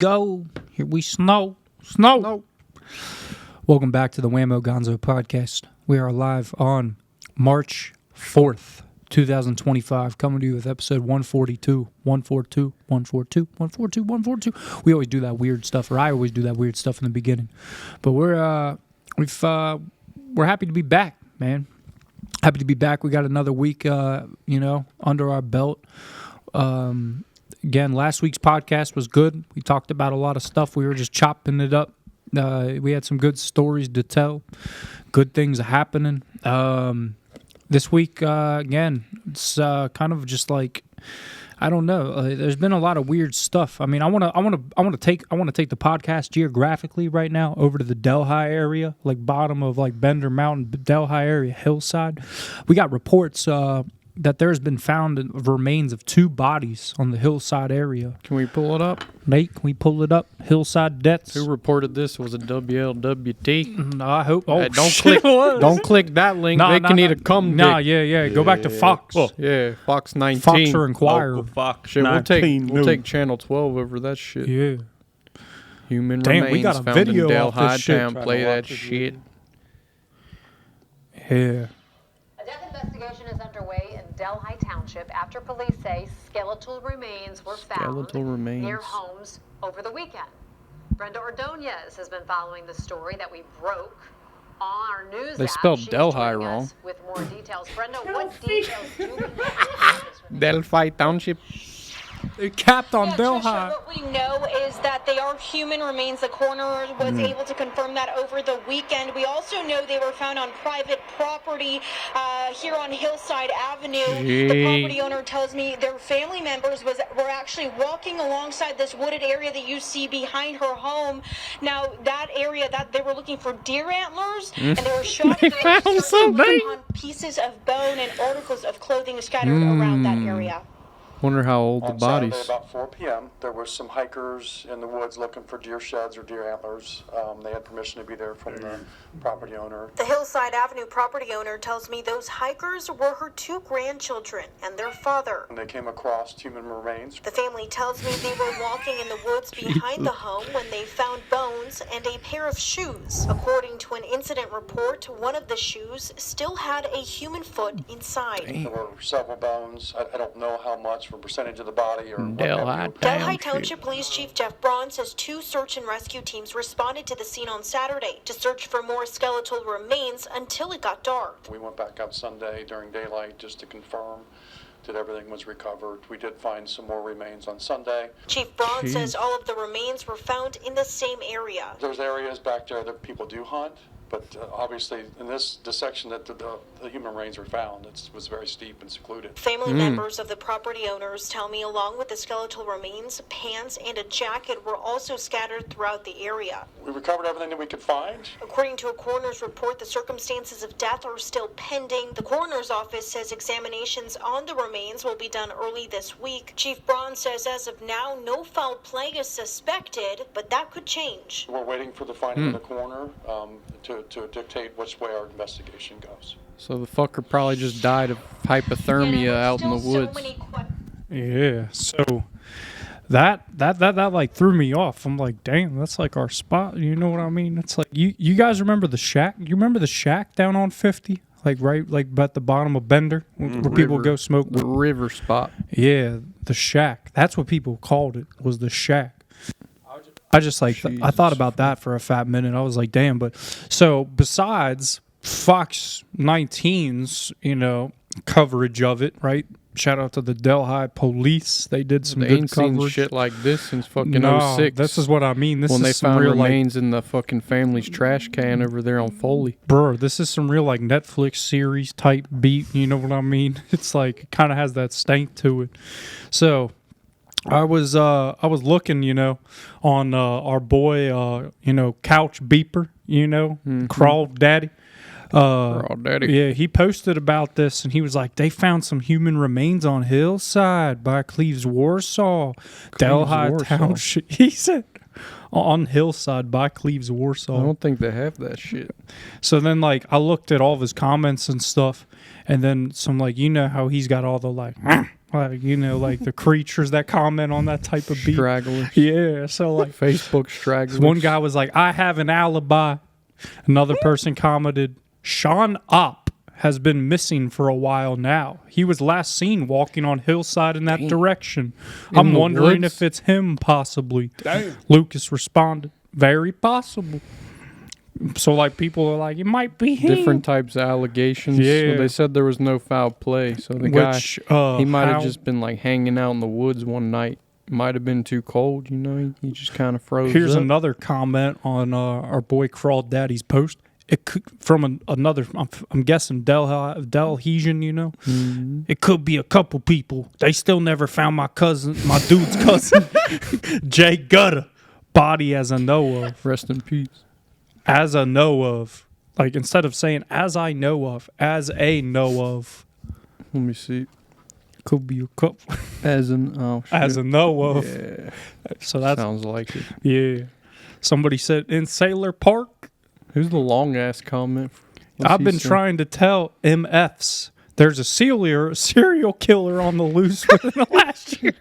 go. Here we snow. Welcome back to the Wammo Gonzo podcast. We are live on March 4th, 2025, coming to you with episode 142. We always do that weird stuff, or I always do that weird stuff in the beginning. But we're happy to be back, man. Happy to be back. We got another week, under our belt. Again, last week's podcast was good. We talked about a lot of stuff. We were just chopping it up. We had some good stories to tell. Good things happening. This week, again, it's kind of just like, I don't know. There's been a lot of weird stuff. I mean, I want to take the podcast geographically right now over to the Delhi area, like bottom of like Bender Mountain, Delhi area, hillside. We got reports that there's been found remains of 2 bodies on the hillside area. Can we pull it up? Nate, can we pull it up? Hillside deaths. Who reported this? Was it WLWT? No, I hope. Oh, don't click that link. They can either come. Yeah. Go back to Fox. Yeah, Fox 19. Fox or Inquirer. Fox Shit, 19. we'll take Channel 12 over that shit. Yeah. Human Damn, remains we got a found video in off this Delhi shit. town. Play that shit. Yeah. A death investigation is underway in Delhi Township after police say skeletal remains were found near homes over the weekend. Brenda Ordonez has been following the story that we broke on our news They app. spelled She's Delhi joining wrong. us with more details. Brenda, what details do we have? Delphi Township. They capped on Delhi. Trisha, what we know is that they are human remains. The coroner was able to confirm that over the weekend. We also know they were found on private property here on Hillside Avenue. The property owner tells me their family members were actually walking alongside this wooded area that you see behind her home. Now, that area, that they were looking for deer antlers, and they were shot on pieces of bone and articles of clothing scattered around that area. Wonder how old the On bodies. Saturday, about 4 p.m., there were some hikers in the woods looking for deer sheds or deer antlers. They had permission to be there from the property owner. The Hillside Avenue property owner tells me those hikers were her 2 grandchildren and their father. And they came across human remains. The family tells me they were walking in the woods behind the home when they found bones and a pair of shoes. According to an incident report, one of the shoes still had a human foot inside. There were several bones. I don't know how much for percentage of the body or Delhi Township Police Chief Jeff Braun says 2 search and rescue teams responded to the scene on Saturday to search for more skeletal remains until it got dark. We went back out Sunday during daylight just to confirm that everything was recovered. We did find some more remains on Sunday. Chief Braun says all of the remains were found in the same area. There's areas back there that people do hunt, but obviously in this section that the human remains were found, it was very steep and secluded. Family members of the property owners tell me along with the skeletal remains, pants and a jacket were also scattered throughout the area. We recovered everything that we could find. According to a coroner's report, the circumstances of death are still pending. The coroner's office says examinations on the remains will be done early this week. Chief Braun says as of now, no foul play is suspected, but that could change. We're waiting for the finding of the coroner to dictate which way our investigation goes. So the fucker probably just died of hypothermia out in the woods. Yeah. So that like threw me off. I'm like, damn, that's like our spot. You know what I mean? It's like you guys remember the shack? You remember the shack down on 50? Like right like at the bottom of Bender where people go smoke the river spot. Yeah, the shack. That's what people called it, was the shack. I just like I thought about that for a fat minute. I was like, damn. But so besides Fox 19's, coverage of it, right? Shout out to the Delhi police. They did some good ain't seen coverage. shit like this since fucking No, 06. this is what I mean. This when is they some found real remains in the fucking family's trash can over there on Foley. Bro, this is some real like Netflix series type beat. You know what I mean? It's like it kind of has that stank to it. So I was looking, on our boy, Couch Beeper, Crawl Daddy. Yeah, he posted about this, and he was like, they found some human remains on Hillside by Cleves, Warsaw, Delhi Township. He said, on Hillside by Cleves, Warsaw. I don't think they have that shit. So then, like, I looked at all of his comments and stuff, and then some, like, how he's got all the, like, Like, you know, like the creatures that comment on that type of beat. Stragglers. Yeah, so like Facebook stragglers. one guy was like, I have an alibi. Another person commented, Sean Opp has been missing for a while now. He was last seen walking on hillside in that direction. I'm the wondering woods? if it's him, possibly. Damn. Lucas responded, very possible. So, like, people are like, it might be him. Different types of allegations. Yeah. So they said there was no foul play. So the guy, he might have just been like hanging out in the woods one night. Might have been too cold, you know. He just kind of froze. Here's up. another comment on our boy Crawl Daddy's post. It could, from another, I'm guessing Delhesian, you know. Mm-hmm. It could be a couple people. They still never found my dude's cousin, Jay Gutter, body as I know of. Rest in peace. As I know of. Like, instead of saying as I know of, as a know of. Let me see. Could be a couple. As a know of. Yeah. So that Sounds like it. Yeah. Somebody said in Sailor Park. Who's the long ass comment? What's I've he been saying? trying to tell MFs there's a serial killer on the loose within the last year.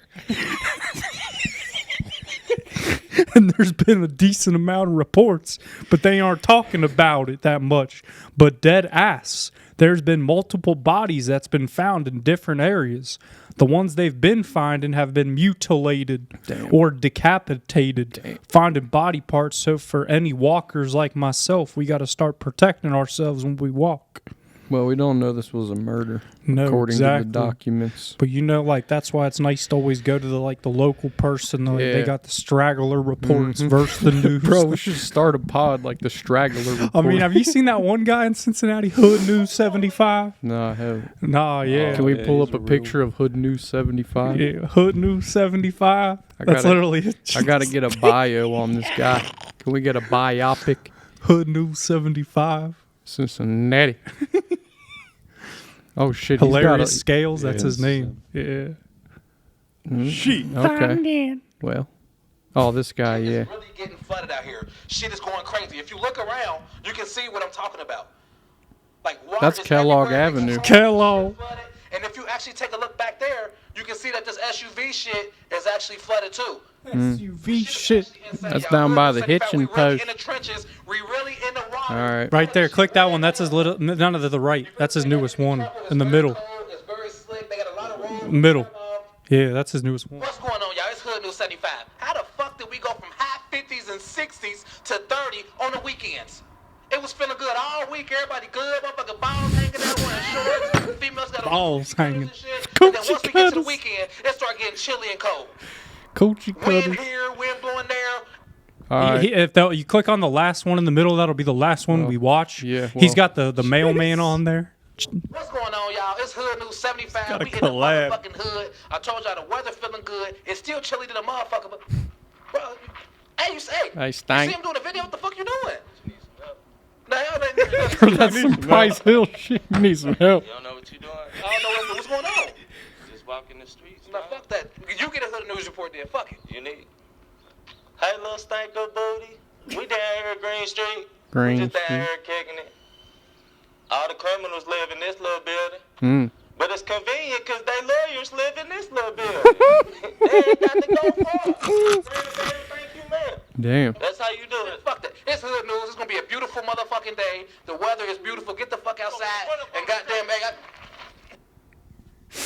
And there's been a decent amount of reports, but they aren't talking about it that much. But dead ass, there's been multiple bodies that's been found in different areas. The ones they've been finding have been mutilated or decapitated, finding body parts. So for any walkers like myself, we got to start protecting ourselves when we walk. Well, we don't know this was a murder, No, according exactly. to the documents. But you know, like, that's why it's nice to always go to the local person. Like, Yeah. they got the straggler reports versus the news. Bro, we should start a pod like the Straggler Report. I mean, have you seen that one guy in Cincinnati, Hood News 75? No, I haven't. Nah, yeah. Can we pull he's up a a real- picture of Hood News 75? Yeah, Hood News 75. That's gotta- literally it. I got to get a bio on this guy. Can we get a biopic? Hood News 75. Cincinnati. Oh, shit. he's got Hilarious a- Scales, that's his Yes. name. Yeah. Okay. Well. Oh, this guy, yeah. It's really getting flooded out here. Shit is going crazy. If you look around, you can see what I'm talking about. Like water That's is Kellogg everywhere. Avenue. It's Kellogg. flooded. And if you actually take a look back there, you can see that this SUV shit is actually flooded too. SUV shit. That's down by the hitching We really post. in the trenches. We really in the water. All right. Right there. Click that one. That's his little. None of the right. That's his newest one. In the middle. It's very slick. They got a lot of room. Middle. Yeah, that's his newest one. What's going on, y'all? It's Hood News 75. How the fuck did we go from high 50s and 60s to 30 on the weekends? It was feeling good all week. Everybody good. Motherfucking balls hanging out, wearing shorts. Females got Balls on hanging. and shit. And then Coochie once we get to the cutters. weekend, it start getting chilly and cold. Coochie Wind cutters. here, wind blowing there. All right. If you click on the last one in the middle, that'll be the last one we watch. yeah, He's well. got the mailman on there. What's going on, y'all? It's Hood News 75. Gotta We in the collab. motherfucking hood. I told y'all the weather feeling good. It's still chilly to the motherfucker, but bro, hey, you say, Hey, you Stank. see him doing a video? What the fuck you doing? The hell they That's some Price Hill shit. You need some help. You don't know what you're doing? I don't know what's going on. Just walking the streets. Nah, man. fuck that. You get a Hood News report then. Fuck it. You need. Hey, little stinker booty. We down here at Green Street. Green We just down Street. here kicking it. All the criminals live in this little building. Mm. But it's convenient because they lawyers live in this little building. They ain't got to go far. Thank you, man. Damn. That's how you do it. Fuck that. It's Hood News. It's gonna be a beautiful motherfucking day. The weather is beautiful. Get the fuck outside and goddamn, man.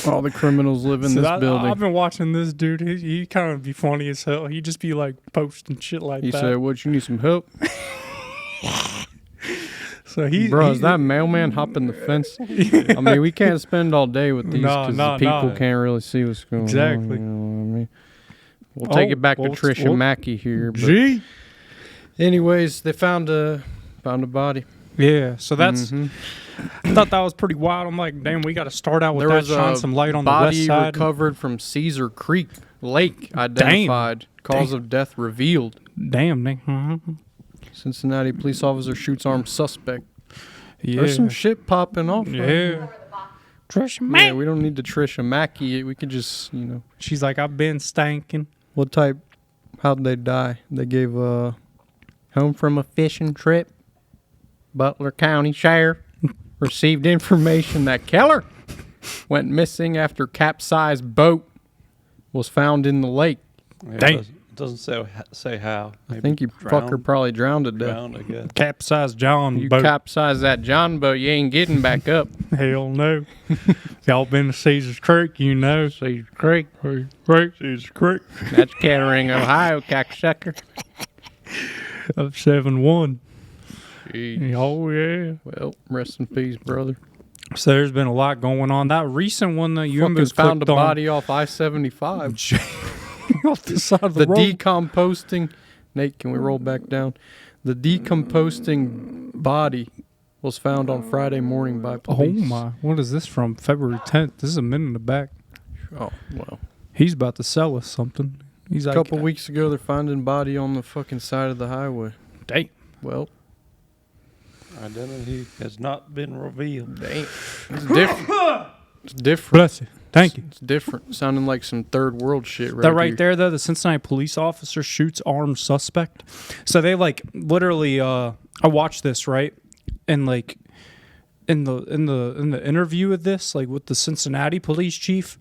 All the criminals live in So this building. I've been watching this dude. He kind of be funny as hell. He just be like posting shit like He that. said, "What? You need some help, So he, bro? he- Is that mailman hopping the fence? I mean, we can't spend all day with these Nah, because nah, the people nah. can't really see what's going Exactly. on. You know what I mean? We'll take it back to Trisha Mackey here. But G. anyways, they found a body. Yeah. So that's. Mhm. I thought that was pretty wild. I'm like, damn, we got to start out with There that. was Shine a some light on the west body side. recovered from Caesar Creek Lake. Identified. Cause of death revealed. Damn, man. Cincinnati police officer shoots armed suspect. Yeah. There's some shit popping off. right Yeah. Trisha Yeah, Mack. we don't need the Trisha Mackey. We could just, She's like, I've been stanking. what type? How'd they die? They gave home from a fishing trip. Butler County Sheriff received information that Keller went missing after capsized boat was found in the lake. Dang. It doesn't say how. I think you fucker probably drowned to death. I guess. Capsized John You boat. capsized that John boat, you ain't getting back up. Hell no. Y'all been to Caesar's Creek, you know. Caesar's Creek. Caesar's Creek. That's Kettering, Ohio, cocksucker. Of 7-1. Jeez. Oh, yeah. Well, rest in peace, brother. So there's been a lot going on. That recent one that you Fucking found a clicked on- body off I-75. off the side of The the road. decomposting. Nate, can we roll back down? The decomposting body was found on Friday morning by Oh police. my! What is this from? February 10th. This is a minute in the back. Oh, well. He's about to sell us something. He's A like, couple weeks ago, they're finding body on the fucking side of the highway. dang. Well, Identity has not been revealed. dang. It's different. It's different. Bless you. Thank you. It's different. Sounding like some third world shit right That right here. there, though, the Cincinnati police officer shoots armed suspect. So they like literally. I watched this right, and like in the interview with this, like with the Cincinnati police chief,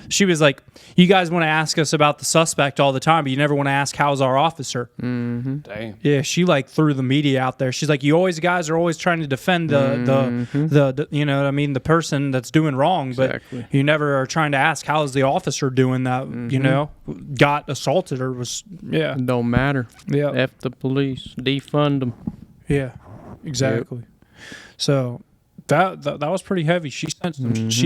she was like, "You guys want to ask us about the suspect all the time, but you never want to ask how's our officer." Mm-hmm. Damn. Yeah, she like threw the media out there. She's like, "You guys are always trying to defend the you know what I mean, the person that's doing wrong, but Exactly. you never are trying to ask how's the officer doing that you know got assaulted or was It don't matter. yeah F the police. Defund them. yeah exactly." So that was pretty heavy. She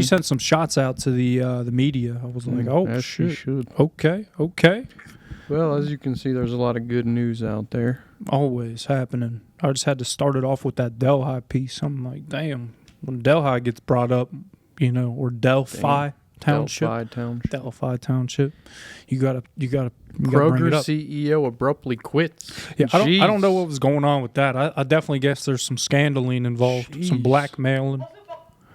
sent some shots out to the media. I was like, "Oh As she shit, should. okay." Well, as you can see, there's a lot of good news out there. Always happening. I just had to start it off with that Delhi piece. I'm like, damn, when Delhi gets brought up, you know, or Delphi Township, Delphi Township, you gotta bring Kroger it up. CEO abruptly quits. Yeah, I Jeez. don't know what was going on with that. I definitely guess there's some scandaling involved, some Jeez. blackmailing.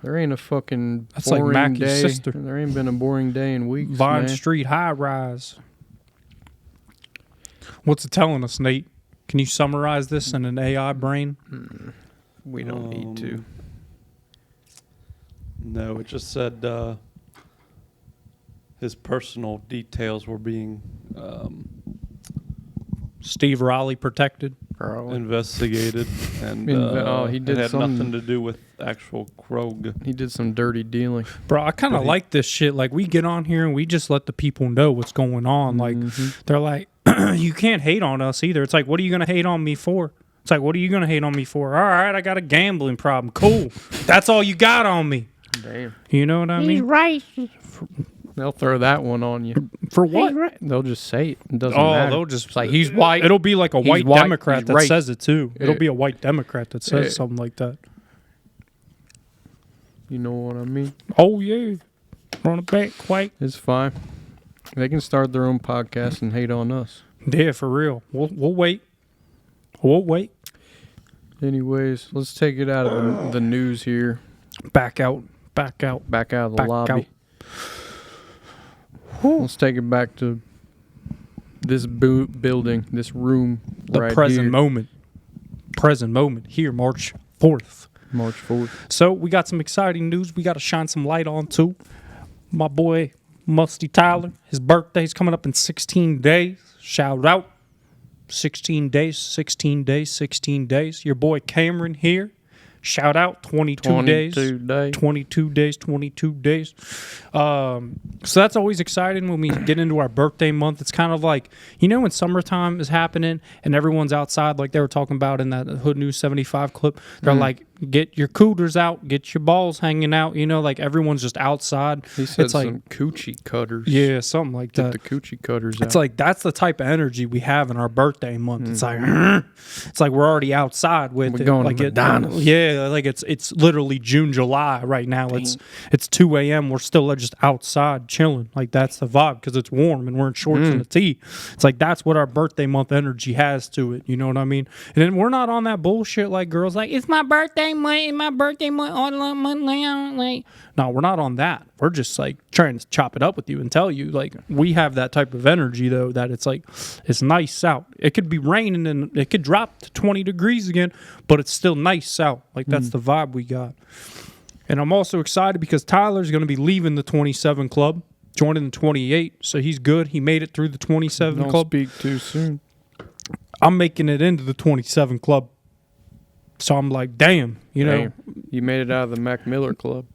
There ain't a fucking That's like boring Mackey's day. sister. There ain't been a boring day in weeks, Vine man. Street high rise. What's it telling us, Nate? Can you summarize this in an AI brain? We don't need to. No, it just said his personal details were being Steve Raleigh protected. investigated, and he did it had some- nothing to do with actual Krog. He did some dirty dealing. Bro, I kind of But he- like this shit. Like, we get on here and we just let the people know what's going on. Like, they're like, you can't hate on us either. It's like, what are you going to hate on me for? It's like, what are you going to hate on me for? All right, I got a gambling problem. Cool. That's all you got on me. Damn. You know what I mean? They'll throw that one on you. For what? They'll just say it. It doesn't Oh, matter. they'll just It's like, he's white. It'll be like a He's white white. Democrat He's that right. says it too. It'll Yeah. be a white Democrat that says Yeah. something like that. You know what I mean? Oh yeah, run it back, quake. It's fine. They can start their own podcast and hate on us. Yeah, for real. We'll wait. We'll wait. Anyways, let's take it out of the news here. Back out. Back out. Back out of the Back lobby. out. Let's take it back to this building, this room The right present here. moment. Present moment here, March 4th. March 4th. So we got some exciting news we got to shine some light on too. My boy Musty Tyler, his birthday's coming up in 16 days. Shout out. 16 days, 16 days, 16 days. Your boy Cameron here. Shout out. 22 days. 22 days. 22 days, 22 days. So that's always exciting when we get into our birthday month. It's kind of like, you know, when summertime is happening and everyone's outside, like they were talking about in that Hood News 75 clip. They're like, get your cooters out, get your balls hanging out. You know, like everyone's just outside. He said it's like, some coochie cutters. yeah, something like Get that. the coochie cutters out. It's like that's the type of energy we have in our birthday month. It's like we're already outside with We're it. going to like McDonald's. Yeah, like it's literally June, July right now. It's 2 a.m. We're still just outside chilling. Like that's the vibe because it's warm and we're in shorts and a tee. It's like that's what our birthday month energy has to it. You know what I mean? And then we're not on that bullshit like girls like it's my birthday month. My birthday month all month now. Like no, we're not on that. We're just like trying to chop it up with you and tell you like we have that type of energy though that it's like it's nice out. It could be raining and it could drop to 20 degrees again, but it's still nice out. Like that's the vibe we got. And I'm also excited because Tyler's going to be leaving the 27 club, joining the 28. So he's good. He made it through the 27 Don't club. speak too soon. I'm making it into the 27 club. So I'm like, damn, you know. You made it out of the Mac Miller Club.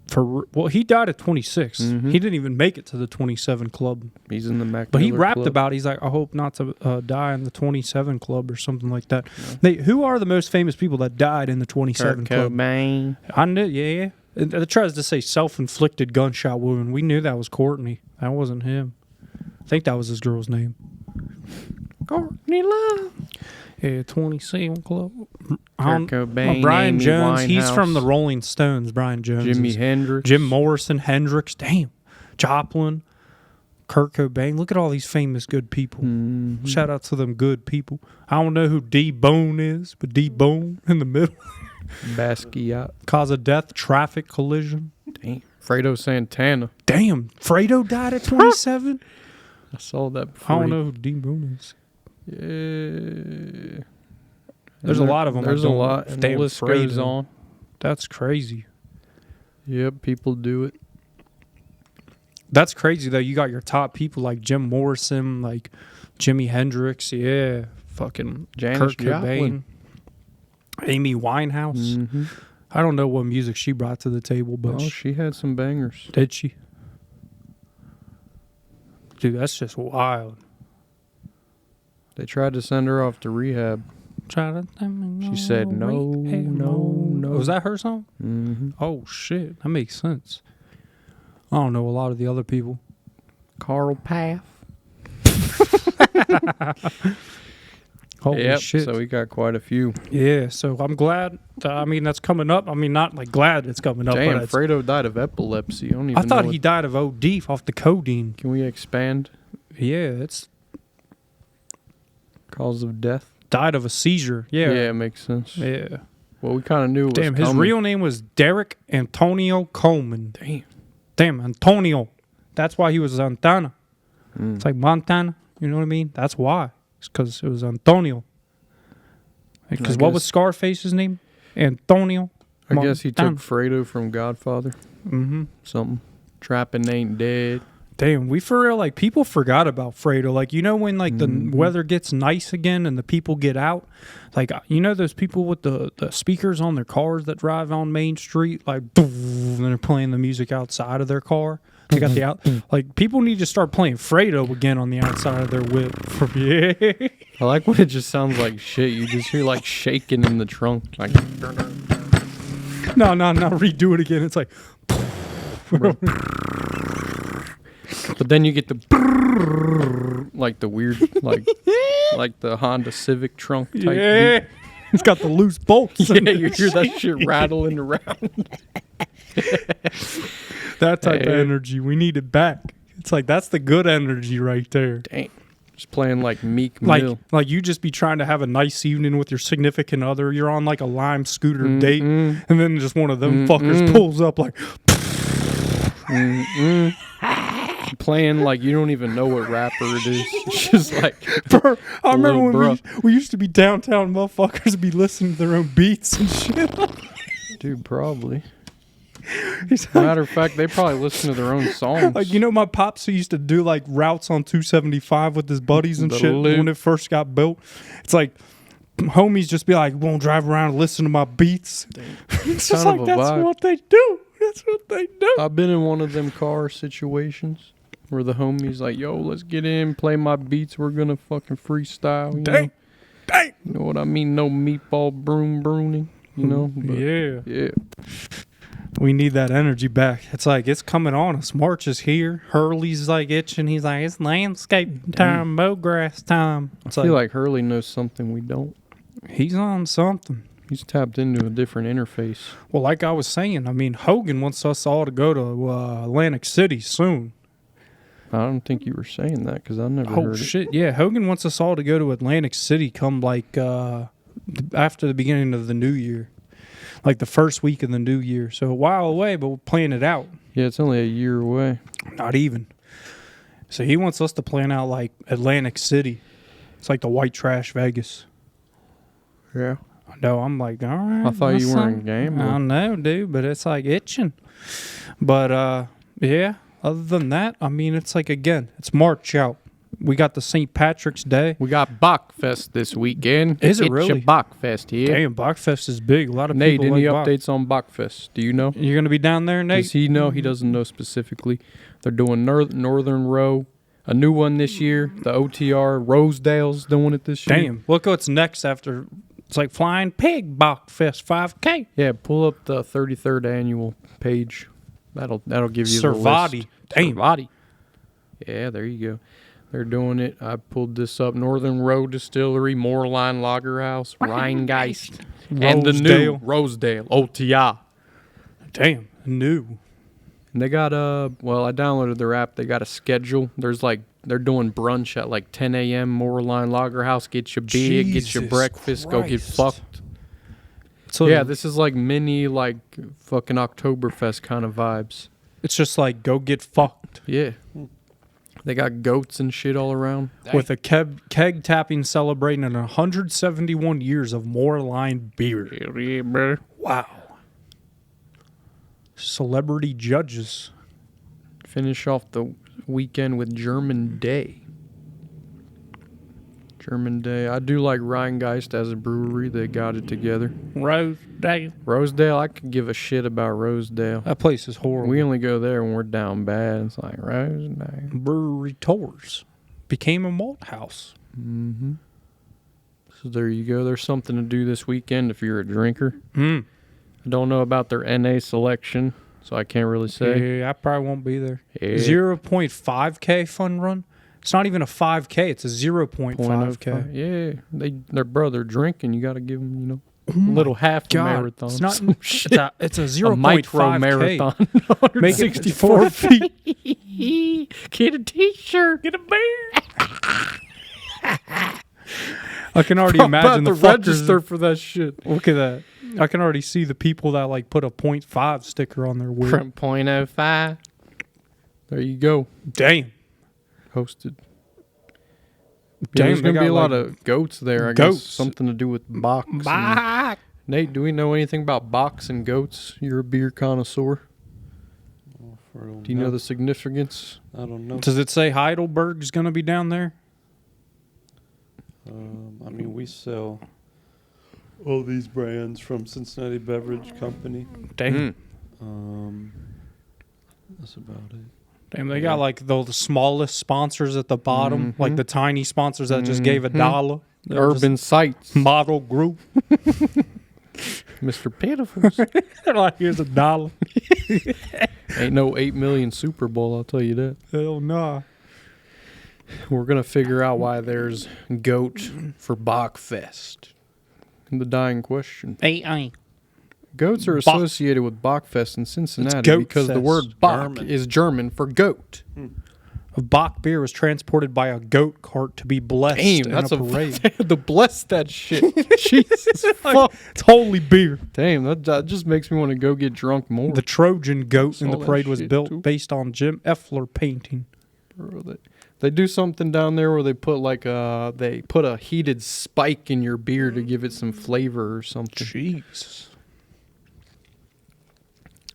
Well, he died at 26. Mm-hmm. He didn't even make it to the 27 club. He's in the Mac But Miller he rapped Club. about it. He's like, I hope not to die in the 27 club or something like that. Who are the most famous people that died in the 27 club? Cobain. I knew, yeah. It tries to say self-inflicted gunshot wound. We knew that was Courtney. That wasn't him. I think that was his girl's name. Courtney Love. Yeah, 27 club. Kurt Cobain, Brian Amy Jones. He's Winehouse. from the Rolling Stones. Brian Jones. Jimi Hendrix. Jim Morrison. Hendrix. Damn. Joplin. Kurt Cobain. Look at all these famous good people. Mm-hmm. Shout out to them good people. I don't know who D-Bone is, but D-Bone in the middle. Basquiat. Cause of death, traffic collision. Damn. Fredo Santana. Damn. Fredo died at 27? I saw that before. I don't know who D-Bone is. Yeah. There's a lot of them. There's a lot. And the Damn, list goes Fredo. on. That's crazy. Yep, people do it. That's crazy, though. You got your top people like Jim Morrison, like Jimi Hendrix, yeah, fucking Janis Kurt Joplin. Cobain, Amy Winehouse. Mm-hmm. I don't know what music she brought to the table, but She had some bangers. did she? Dude, that's just wild. They tried to send her off to rehab. She said no. Was that her song? Mm-hmm. Oh, shit. That makes sense. I don't know a lot of the other people. Carl Path. Holy shit. So we got quite a few. Yeah, so I'm glad. That's coming up. I mean, not like glad it's coming up. Damn, but Fredo died of epilepsy. I thought he died of OD off the codeine. Can we expand? Yeah, it's Cause of death? died of a seizure. Yeah. Yeah, it makes sense. Yeah. Well, we kind of knew it was Damn, his coming. real name was Derek Antonio Coleman. Damn, Antonio. That's why he was Santana. It's like Montana. You know what I mean? That's why. It's because it was Antonio. Because what was Scarface's name? Antonio. I guess he took Montana. Fredo from Godfather. Mm-hmm. Something. Trapping ain't dead. Damn, we for real, like, people forgot about Fredo. Like, you know when, like, the weather gets nice again and the people get out? Like, you know those people with the speakers on their cars that drive on Main Street? Like, and they're playing the music outside of their car? They got the out... Like, people need to start playing Fredo again on the outside of their whip. Yeah. I like when it just sounds like shit. You just hear, like, shaking in the trunk. Like... No, redo it again. It's like... But then you get the like the weird like the Honda Civic trunk type Yeah. beat. It's got the loose bolts. Yeah, you hear that shit rattling around. That type of energy. We need it back. It's like, that's the good energy right there. Dang. Just playing like Meek Mill. Like you just be trying to have a nice evening with your significant other. You're on like a Lime scooter date, and then just one of them fuckers pulls up like... Playing like you don't even know what rapper it is. It's just like... Bro, I remember when bruh. we used to be downtown motherfuckers be listening to their own beats and shit. Dude, probably. He's like, Matter of fact, they probably listen to their own songs. like, you know, my pops who used to do like routes on 275 with his buddies and The shit loop. when it first got built. It's like homies just be like, won't drive around and listen to my beats. It's just kind like, of a that's vibe. what they do. That's what they do. I've been in one of them car situations where the homie's like, yo, let's get in, play my beats, we're gonna fucking freestyle. You know? Dang. You know what I mean? No meatball brooning, you know? But Yeah. Yeah. We need that energy back. It's like, it's coming on us. March is here. Hurley's like itching. He's like, it's landscape time, mow grass time. It's I feel like Hurley knows something we don't. he's on something. He's tapped into a different interface. Well, like I was saying, I mean, Hogan wants us all to go to Atlantic City soon. I don't think you were saying that because I never heard Shit. Yeah, Hogan wants us all to go to Atlantic City come like after the beginning of the new year. Like the first week of the new year. So a while away, but we're playing it out. it. Yeah, it's only a year away. Not even. So he wants us to plan out like Atlantic City. It's like the white trash Vegas. Yeah. No, I'm like, all right. I thought you weren't gambling. I know, dude, but it's like itching. But yeah. Other than that, I mean, it's like again, it's March out. We got the St. Patrick's Day. We got Bachfest this weekend. Is it really? It's Bachfest here. Damn, Bachfest is big. A lot of Nate, people any like updates on Bachfest? Do you know? You're going to be down there, Nate? Does he know? He doesn't know specifically. They're doing Northern Row, a new one this year. The OTR, Rosedale's doing it this year. Damn, look what's next after. It's like Flying Pig Bachfest 5K. Yeah, pull up the 33rd annual page. That'll give you Servati. the list. Damn. Servati. Yeah, there you go. They're doing it. I pulled this up. Northern Road Distillery, Moorline Lager House, Rheingeist, and the new Rosedale, OTI. Damn, new. And they got well, I downloaded their app. They got a schedule. There's like, they're doing brunch at like 10 a.m. Moorline Lager House. Get your beer, get your breakfast, go get fucked. So yeah, this is like mini, like fucking Oktoberfest kind of vibes. It's just like go get fucked. Yeah. They got goats and shit all around. With a keg tapping celebrating 171 years of Moorline beer. Wow. Celebrity judges. Finish off the weekend with German Day. German Day. I do like Rheingeist as a brewery. They got it together. Rosedale. I could give a shit about Rosedale. That place is horrible. We only go there when we're down bad. It's like Rosedale. Brewery tours. Became a malt house. Mm-hmm. So there you go. There's something to do this weekend if you're a drinker. I don't know about their NA selection, so I can't really say. Yeah, I probably won't be there. Yeah. 0.5K fun run. It's not even a 5K. It's a 0.5K. Yeah, they're brother drinking. You got to give them, you know, a little half marathon. It's not. It's a 0.5K. A micro marathon. Make it 64 feet. Get a T-shirt. Get a beer. I can already imagine the register for that shit. Look at that. I can already see the people that like put a 0.5 sticker on their wheel. From 0.05. There you go. Damn. Hosted. Damn, there's gonna be a lot of goats there. I goats. guess something to do with box. Nate, do we know anything about box and goats? You're a beer connoisseur. Do you know the significance? I don't know. Does it say Heidelberg's gonna be down there? I mean, we sell all these brands from Cincinnati Beverage Company. Damn. That's about it. Damn, they got like the smallest sponsors at the bottom, like the tiny sponsors that just gave $1. Urban Sites. Model Group. Mr. Pitiful's. They're like, here's $1. Ain't no 8 million Super Bowl, I'll tell you that. Hell nah. We're going to figure out why there's goat for Bachfest. The dying question. Goats are associated with Bachfest in Cincinnati because the word Bach is German for goat. A Bach beer was transported by a goat cart to be blessed in a parade. They had to bless that shit. Jesus fuck. It's holy beer. Damn, that just makes me want to go get drunk more. The Trojan goat in the that parade was shit, built too. based on Jim Effler painting. Bro, they do something down there where they put they put a heated spike in your beer to give it some flavor or something. Jeez.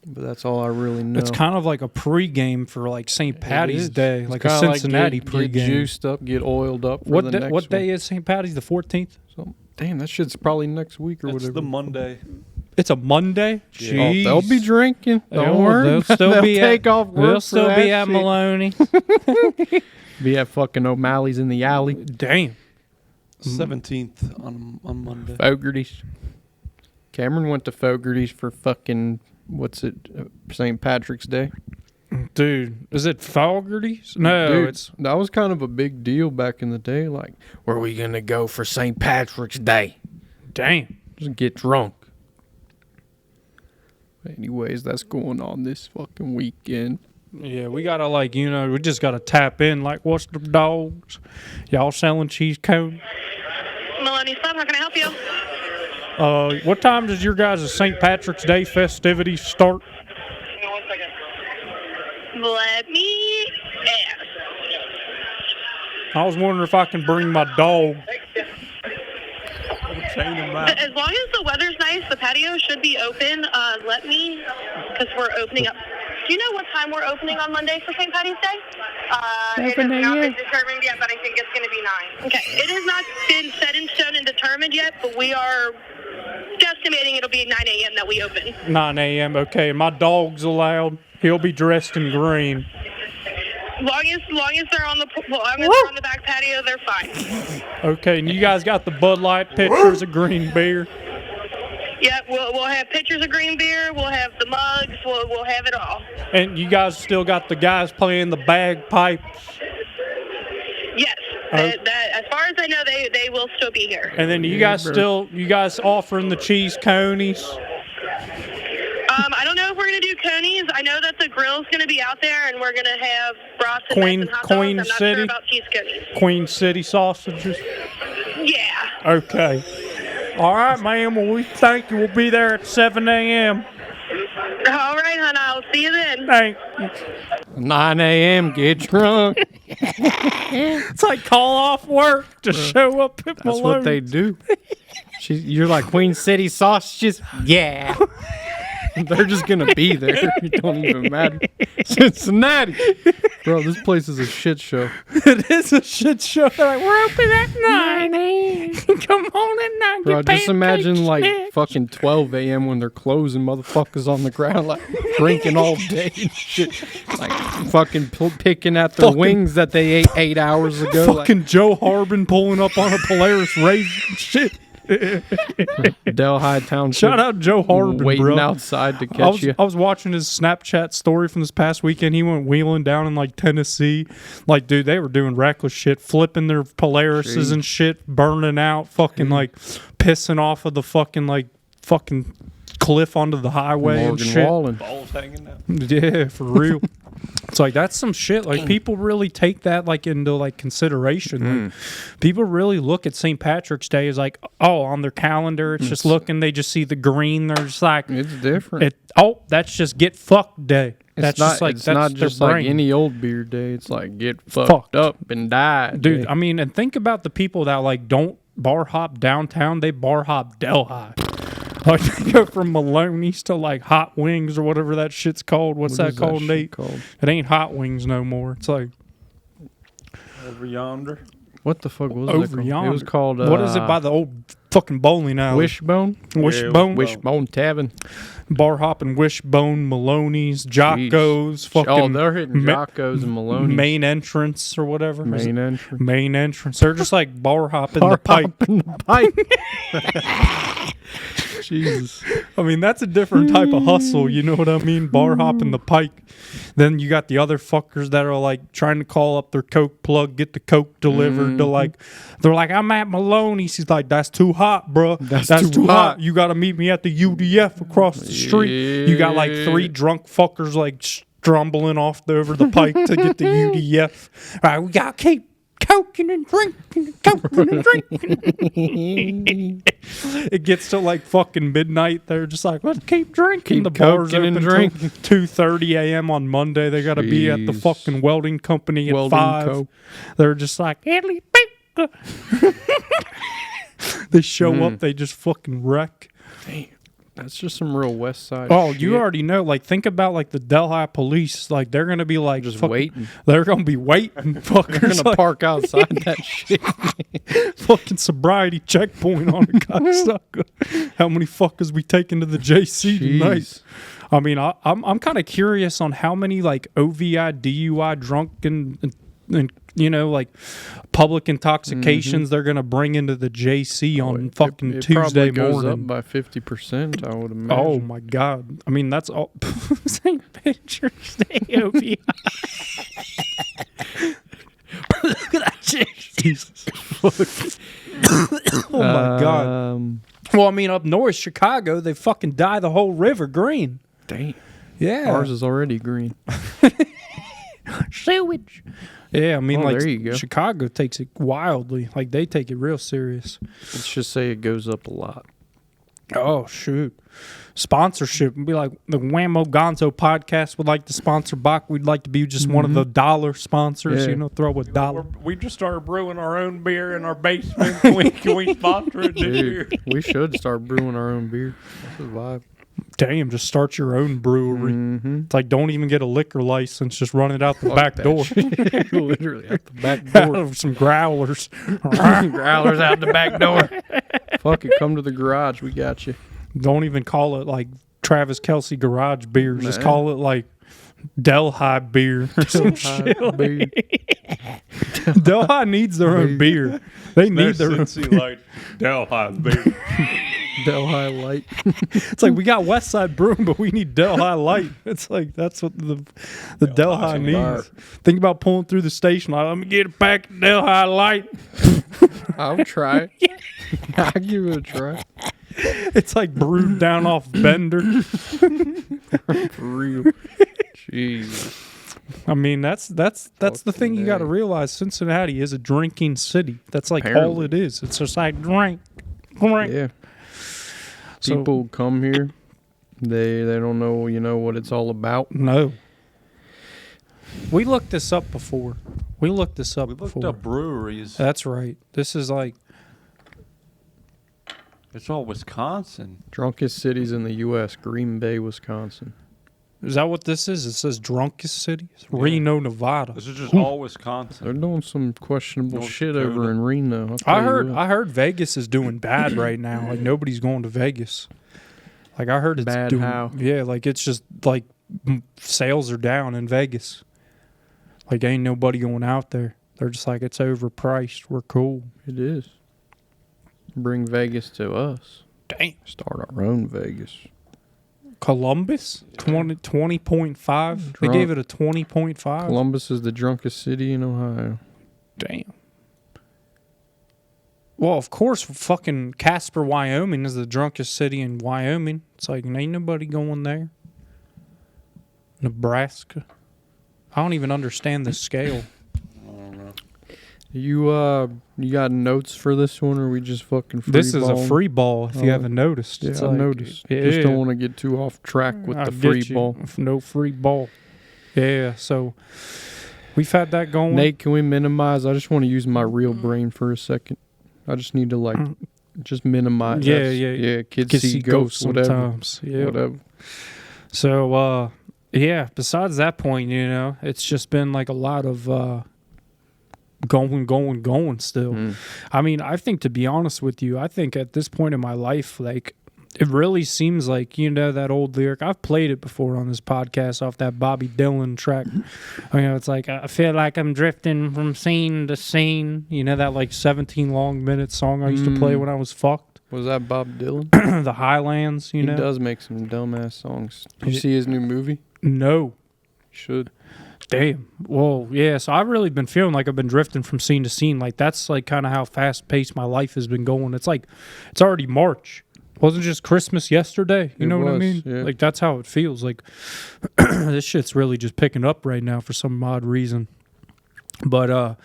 But that's all I really know. It's kind of like a pregame for like St. Patty's Day, It's like a kinda Cincinnati get pregame. juiced up, get oiled up. For the next What day one. is St. Patty's? The 14th? So, damn, that shit's probably next week or It's whatever. the Monday. It's a Monday? Yeah. Jeez. They'll be drinking. Don't worry. They'll still They'll be take off work They'll for still that be at shit. Maloney. Be at fucking O'Malley's in the alley. Damn. 17th on Monday. Fogarty's. Cameron went to Fogarty's for fucking, St. Patrick's Day. Dude, is it Fogarty's? No, Dude, that was kind of a big deal back in the day. Like, where are we going to go for St. Patrick's Day? Damn. Just get drunk. Anyways, that's going on this fucking weekend. Yeah, we gotta we just gotta tap in. Like, what's the dogs? Y'all selling cheese cone? Maloney Sub, how can I help you? What time does your guys' St. Patrick's Day festivities start? Hang on 1 second. Let me ask. I was wondering if I can bring my dog. As long as the weather's nice, the patio should be open. Because we're opening up. Do you know what time we're opening on Monday for St. Patty's Day? It has not been determined yet, but I think it's going to be 9. Okay. It has not been set in stone and determined yet, but we are guesstimating it'll be 9 a.m. that we open. 9 a.m. Okay, and my dog's allowed. He'll be dressed in green. Long as they're on the back patio, they're fine. Okay, and you guys got the Bud Light pitchers of green beer. Yep, we'll have pitchers of green beer. We'll have the mugs. We'll have it all. And you guys still got the guys playing the bagpipes. Yes, that as far as I know, they will still be here. And then you guys offering the cheese conies. I don't know if we're going to do conies. I know that the grill's going to be out there, and we're going to have brats and Queen hot dogs. I'm not City? sure about cheese conies. Queen City sausages. Yeah. Okay. All right, ma'am. Well, we thank you. We'll be there at 7 a.m. All right, hon. I'll see you then. Thank you. 9 a.m. Get drunk. It's like call off work to show up at That's what they do. You're like Queen City sausages? Yeah. They're just going to be there. It don't even matter. Cincinnati. Bro, this place is a shit show. It is a shit show. They're like, we're open at 9 a.m. Come on at 9. Bro, just imagine like fucking 12 a.m. when they're closing, motherfuckers on the ground like drinking all day and shit. Like fucking picking at their wings that they ate 8 hours ago. Fucking Joe Harbin pulling up on a Polaris Razor and shit. Delhi Township. Shout out Joe Harbin, waiting bro. outside to catch you. I was watching his Snapchat story from this past weekend. He went wheeling down in like Tennessee. Like, dude, they were doing reckless shit, flipping their Polarises and shit, burning out, fucking like pissing off of the fucking cliff onto the highway and shit. Wallen. Balls hanging out. Yeah, for real. It's like that's some shit. Like people really take that like into like consideration. Like, people really look at St. Patrick's Day as like, oh, on their calendar, it's just looking. They just see the green. They're just like, it's different. That's just get fucked day. It's not just like any old beer day. It's like get fucked up and die, dude. day. I mean, and think about the people that like don't bar hop downtown. They bar hop Delhi. Like they go from Maloney's to like Hot Wings or whatever that shit's called. What's that called, Nate? It ain't Hot Wings no more. It's like over yonder. What the fuck was over it called? yonder. It was called. What is it by the old fucking bowling alley? Wishbone. Wishbone Tavern. Bar hopping Wishbone, Maloney's, Jocko's. Fucking they're hitting Jocko's and Maloney's. Main entrance or whatever. Main entrance. They're just like bar hopping the pipe. Jesus. I mean, that's a different type of hustle. You know what I mean? Bar hopping the pike. Then you got the other fuckers that are like trying to call up their Coke plug, get the Coke delivered. They're like, I'm at Maloney's. He's like, that's too hot, bro. That's too hot. You got to meet me at the UDF across the street. You got like 3 drunk fuckers like strumbling off over the pike to get the UDF. All right, we got to keep coking and drinking. It gets to like fucking midnight. They're just like, let's keep drinking. The bar's open until 2:30 a.m. on Monday. They got to be at the fucking welding company at 5. They're just like, they show up. They just fucking wreck. Damn. That's just some real West Side Oh, shit. you already know. Like, think about, like, the Delhi police. Like, they're going to be, like... Just waiting. They're going to be waiting, fuckers. They're going to park outside that shit. Fucking sobriety checkpoint on a cocksucker. How many fuckers we taking to the JC tonight? I mean, I'm kind of curious on how many, like, OVI, DUI, drunk, and you know, like public intoxications they're going to bring into the JC on fucking it Tuesday probably goes morning. Up by 50%, I would imagine. Oh my God. I mean, that's all. St. Patrick's Day OVI. Look at that shit. Jesus. Oh my God. Well, I mean, up north, Chicago, they fucking dye the whole river green. Damn. Yeah. Ours is already green. Sewage. Yeah, I mean, like, there you go. Chicago takes it wildly. Like, they take it real serious. Let's just say it goes up a lot. Oh, shoot. Sponsorship. We'd be like, the Wammo Gonzo podcast would like to sponsor Bach. We'd like to be just one of the dollar sponsors, throw a dollar. We just started brewing our own beer in our basement. Can we sponsor it this year? We should start brewing our own beer. That's a vibe. Damn, just start your own brewery. It's like, don't even get a liquor license. Just run it out the back door. Literally out the back door. Some growlers. Growlers out the back door. Fuck it, come to the garage. We got you. Don't even call it like Travis Kelce garage beer. Just call it like Delhi beer or some shit. Delhi needs their own beer. They need their own beer. Like Delhi beer. Delhi Light. It's like we got Westside Brewing, but we need Delhi Light. It's like that's what the Delhi needs. Think about pulling through the station. Like, let me get a pack of Delhi Light. I'll try it. I'll give it a try. It's like brewed down off Bender. For real. Jeez. I mean, that's the thing you got to realize. Cincinnati is a drinking city. That's like all it is. It's just like drink. Yeah. People come here. They don't know, what it's all about. No. We looked this up before. We looked up breweries. That's right. This is like... It's all Wisconsin. Drunkest cities in the U.S., Green Bay, Wisconsin. Is that what this is? It says drunkest cities? Reno, Nevada. This is just all Wisconsin. They're doing some questionable shit over in Reno. I heard Vegas is doing bad right now. Like, nobody's going to Vegas. Like, I heard it's bad doing... How? Yeah, like, it's just, like, sales are down in Vegas. Like, ain't nobody going out there. They're just like, it's overpriced. We're cool. It is. Bring Vegas to us. Damn. Start our own Vegas. Columbus? 20.5? They gave it a 20.5? Columbus is the drunkest city in Ohio. Damn. Well, of course, fucking Casper, Wyoming is the drunkest city in Wyoming. It's like, ain't nobody going there. Nebraska. I don't even understand the scale. You got notes for this one, or we just fucking free This is ball? a free ball, if you haven't noticed. Yeah, It's I like, noticed. Yeah, Just don't want to get too off track with the free ball. No free ball. Yeah, so we've had that going. Nate, can we minimize? I just want to use my real brain for a second. I just need to, just minimize. Yeah, kids see ghosts sometimes. Whatever. Yeah. Whatever. So, besides that point, it's just been like a lot of... going still. I mean, I think, to be honest with you, I think at this point in my life, like, it really seems like, that old lyric. I've played it before on this podcast off that Bobby Dylan track. It's like, I feel like I'm drifting from scene to scene. That like 17 long minute song I used to play when I was fucked. Was that Bob Dylan? The Highlands, He does make some dumbass songs. Did you see his new movie? No. Should. Damn. Well, yeah, so I've really been feeling like I've been drifting from scene to scene. Like, that's like kind of how fast-paced my life has been going. It's like, it's already March. Wasn't just Christmas yesterday? You know what I mean? Yeah. Like, that's how it feels. Like, this shit's really just picking up right now for some odd reason. But,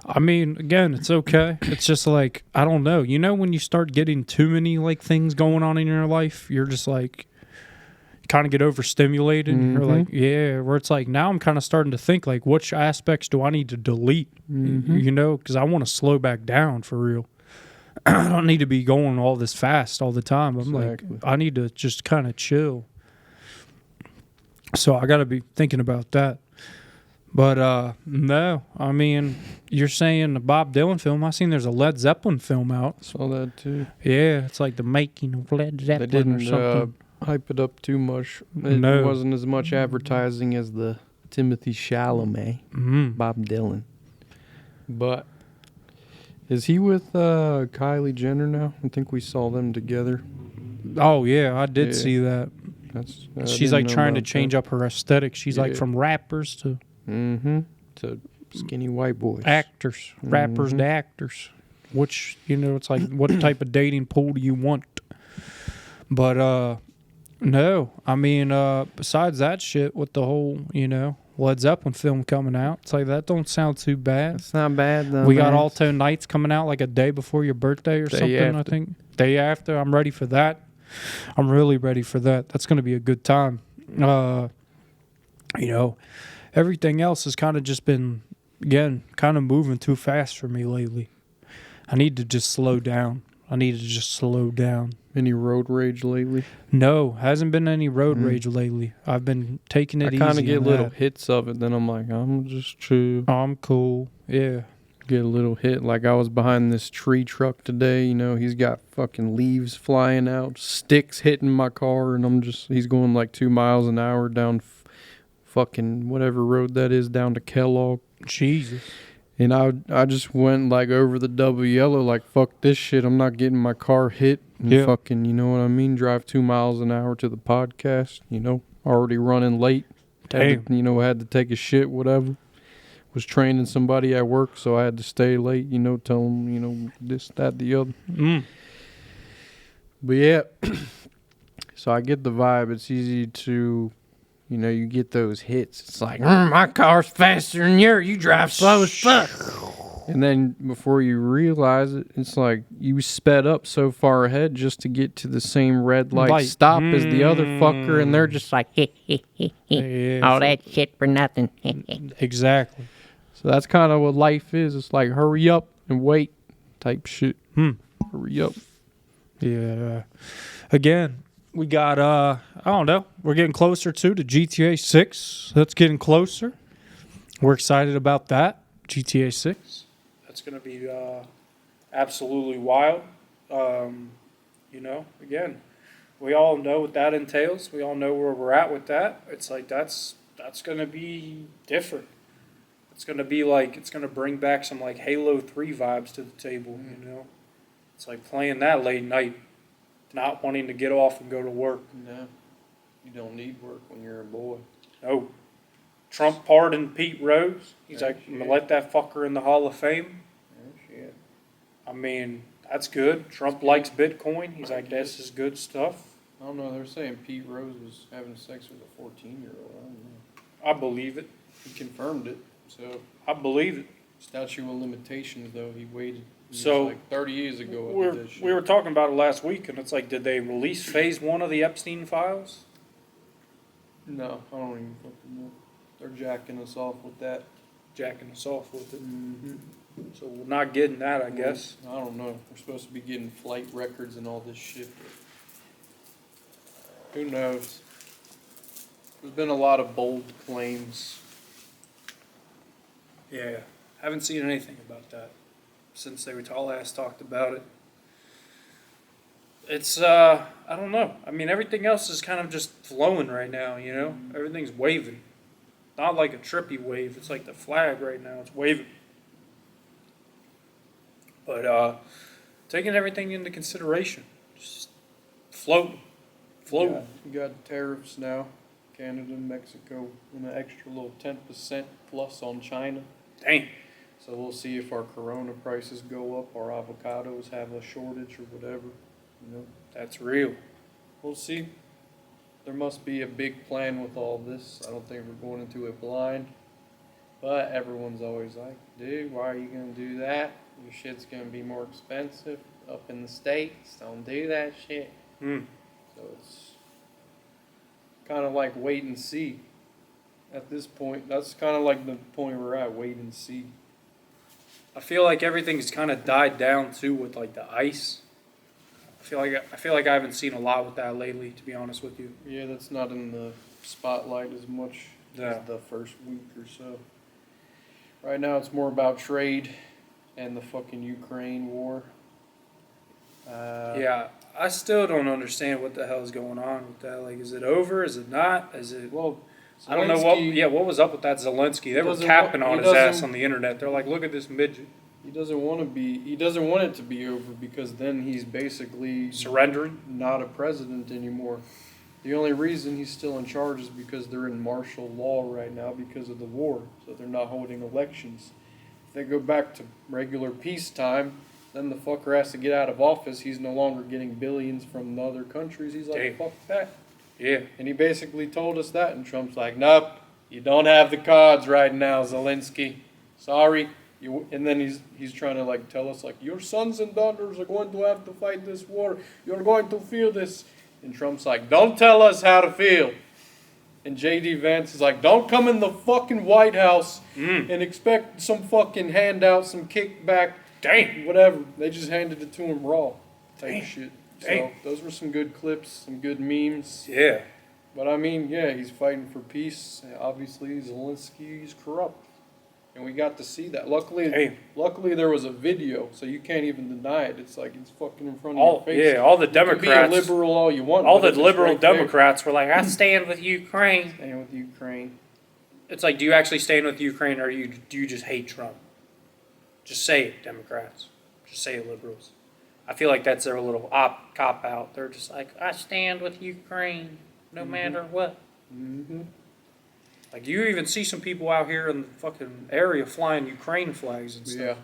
I mean, again, it's okay. It's just like, I don't know. When you start getting too many, like, things going on in your life, you're just like... kind of get overstimulated. You're like, where it's like, now I'm kind of starting to think, like, which aspects do I need to delete? Because I want to slow back down for real. I don't need to be going all this fast all the time. I'm like, I need to just kind of chill. So I got to be thinking about that. But no, I mean, you're saying the Bob Dylan film. I seen there's a Led Zeppelin film out. Saw that too. Yeah, it's like the making of Led Zeppelin. They didn't or something. Hype it up too much. It wasn't as much advertising as the Timothy Chalamet, Bob Dylan. But is he with Kylie Jenner now? I think we saw them together. Oh yeah, I did see that. She's like trying to change up her aesthetic. She's like from rappers to to skinny white boys, actors, rappers to actors. Which it's like, what type of dating pool do you want? But no, I mean, besides that shit with the whole, Led Zeppelin film coming out, it's like, that don't sound too bad. It's not bad, though. We got Alto Nights coming out like a day before your birthday or something, I think. Day after, I'm ready for that. I'm really ready for that. That's going to be a good time. You know, everything else has kind of just been, again, kind of moving too fast for me lately. I need to just slow down. Any road rage lately? No, hasn't been any road rage lately. I've been taking it easy. I kind of get little that. hits of it, then I'm like, I'm just chill. I'm cool. Yeah. Get a little hit. Like I was behind this tree truck today, you know, he's got fucking leaves flying out, sticks hitting my car, and he's going like 2 miles an hour down fucking whatever road that is down to Kellogg. Jesus. And I just went like over the double yellow, like fuck this shit. I'm not getting my car hit and fucking, you know what I mean? Drive 2 miles an hour to the podcast, you know, already running late. Damn. Had to take a shit, whatever. Was training somebody at work, so I had to stay late, you know, tell them, you know, this, that, the other. But yeah, so I get the vibe. It's easy to, you know, you get those hits. It's like, my car's faster than yours. You drive slow as fuck. And then before you realize it, it's like you sped up so far ahead just to get to the same red light stop as the other fucker. And they're just like, all that shit for nothing. Exactly. So that's kind of what life is. It's like, hurry up and wait type shit. Hurry up. Yeah. Again, we got, I don't know, we're getting closer to GTA 6. That's getting closer. We're excited about that. GTA 6. That's going to be absolutely wild. You know, again, we all know what that entails. We all know where we're at with that. It's like that's going to be different. It's going to be like, it's going to bring back some like Halo 3 vibes to the table, you know. It's like playing that late night, not wanting to get off and go to work. No, you don't need work when you're a boy. No. Trump pardoned Pete Rose. He's like, I'm going to let that fucker in the Hall of Fame. Oh, shit. I mean, that's good. Trump likes Bitcoin. He's like, this is good stuff. I don't know. They're saying Pete Rose was having sex with a 14-year-old. I don't know. I believe it. He confirmed it. So I believe it. Statute of limitations, though, he waited. So like 30 years ago. We were talking about it last week, and it's like, did they release phase 1 of the Epstein files? No, I don't even fucking know. They're jacking us off with that. Jacking us off with it. So we're not getting that, I guess. I don't know. We're supposed to be getting flight records and all this shit. Who knows? There's been a lot of bold claims. Yeah, haven't seen anything about that since they were last talked about it. It's, I don't know. I mean, everything else is kind of just flowing right now, you know? Everything's waving. Not like a trippy wave. It's like the flag right now. It's waving. But taking everything into consideration, just floating. Yeah, you got tariffs now. Canada and Mexico, and an extra little 10% plus on China. Dang. So we'll see if our Corona prices go up, our avocados have a shortage or whatever. You know, that's real. We'll see. There must be a big plan with all this. I don't think we're going into it blind. But everyone's always like, dude, why are you going to do that? Your shit's going to be more expensive up in the States. Don't do that shit. So it's kind of like wait and see. At this point, that's kind of like the point we're at, wait and see. I feel like everything's kind of died down too with like the ice. I feel like I haven't seen a lot with that lately, to be honest with you. Yeah, that's not in the spotlight as much as the first week or so. Right now, it's more about trade and the fucking Ukraine war. Yeah, I still don't understand what the hell is going on with that. Like, is it over? Is it not? Is it? Well, I don't know what. Yeah, what was up with that Zelensky? They were capping on his ass on the internet. They're like, look at this midget. He doesn't want to be. He doesn't want it to be over because then he's basically surrendering. Not a president anymore. The only reason he's still in charge is because they're in martial law right now because of the war. So they're not holding elections. If they go back to regular peacetime, then the fucker has to get out of office. He's no longer getting billions from the other countries. He's like, fuck that. Yeah. And he basically told us that, and Trump's like, nope, you don't have the cards right now, Zelensky. Sorry. And then he's trying to like tell us like your sons and daughters are going to have to fight this war. You're going to feel this. And Trump's like, don't tell us how to feel. And J.D. Vance is like, don't come in the fucking White House and expect some fucking handout, some kickback. Damn. Whatever. They just handed it to him raw type Damn. shit. Damn. So those were some good clips, some good memes. Yeah. But I mean, yeah, he's fighting for peace. Obviously, Zelensky's corrupt. And we got to see that. Luckily there was a video, so you can't even deny it. It's like it's fucking in front of your face. Yeah, all the You Democrats. can be a liberal all you want. All but the it's liberal right there. Democrats were like, I stand with Ukraine. Stand with Ukraine. It's like, do you actually stand with Ukraine, or do you just hate Trump? Just say it, Democrats. Just say it, liberals. I feel like that's their little cop out. They're just like, I stand with Ukraine, no matter what. Mm-hmm. Like, you even see some people out here in the fucking area flying Ukraine flags and stuff.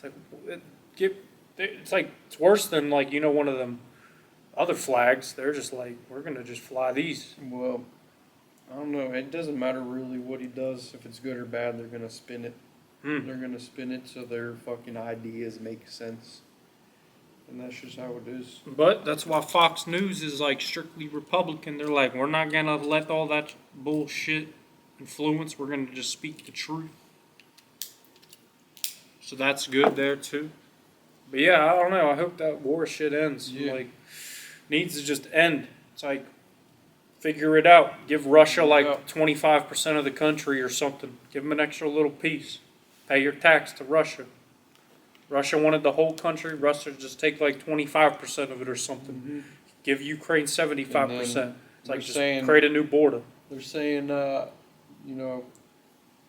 Yeah. It's like, it's worse than, like, one of them other flags. They're just like, we're going to just fly these. Well, I don't know. It doesn't matter really what he does. If it's good or bad, they're going to spin it. They're going to spin it so their fucking ideas make sense. And that's just how it is. But that's why Fox News is, like, strictly Republican. They're like, we're not going to let all that bullshit influence. We're going to just speak the truth. So that's good there, too. But, yeah, I don't know. I hope that war shit ends. Yeah. Like, needs to just end. It's like, figure it out. Give Russia, like, 25% of the country or something. Give them an extra little piece. Pay your tax to Russia. Russia wanted the whole country. Russia just take like 25% of it or something. Mm-hmm. Give Ukraine 75%. It's like just saying, create a new border. They're saying,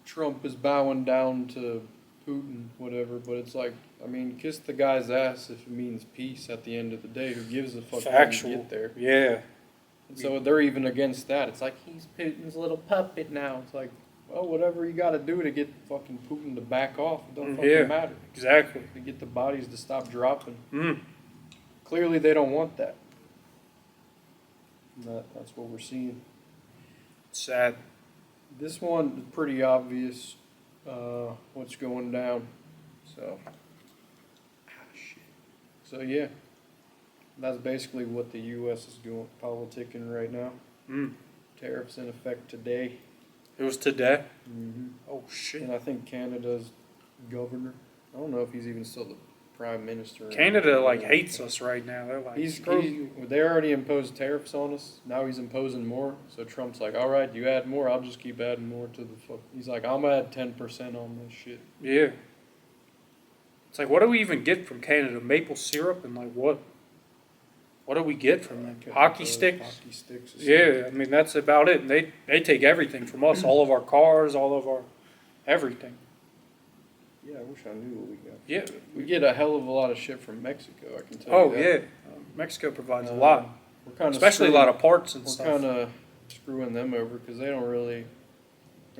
Trump is bowing down to Putin, whatever. But it's like, I mean, kiss the guy's ass if it means peace at the end of the day. Who gives a fuck when you get there? Yeah. And so they're even against that. It's like, he's Putin's little puppet now. It's like, well, whatever you got to do to get fucking Putin to back off, it don't fucking matter. Exactly. To get the bodies to stop dropping. Mm. Clearly, they don't want that. And that's what we're seeing. Sad. This one is pretty obvious what's going down. So, shit. So yeah, that's basically what the U.S. is doing, politicking right now. Mm. Tariffs in effect today. It was today? Mm-hmm. Oh, shit. And I think Canada's governor. I don't know if he's even still the prime minister. Canada, like, hates us right now. They're like, they already imposed tariffs on us. Now he's imposing more. So Trump's like, all right, you add more, I'll just keep adding more to the fuck. He's like, I'm going to add 10% on this shit. Yeah. It's like, what do we even get from Canada? Maple syrup and, like, what? What do we get from them? Hockey sticks? Hockey sticks. Yeah, I mean, that's about it. And they take everything from us. All of our cars, all of our everything. Yeah, I wish I knew what we got. Yeah. We get a hell of a lot of shit from Mexico, I can tell you that. Yeah. Mexico provides a lot. We're kinda especially a lot of parts and we're stuff. We're kind of screwing them over because they're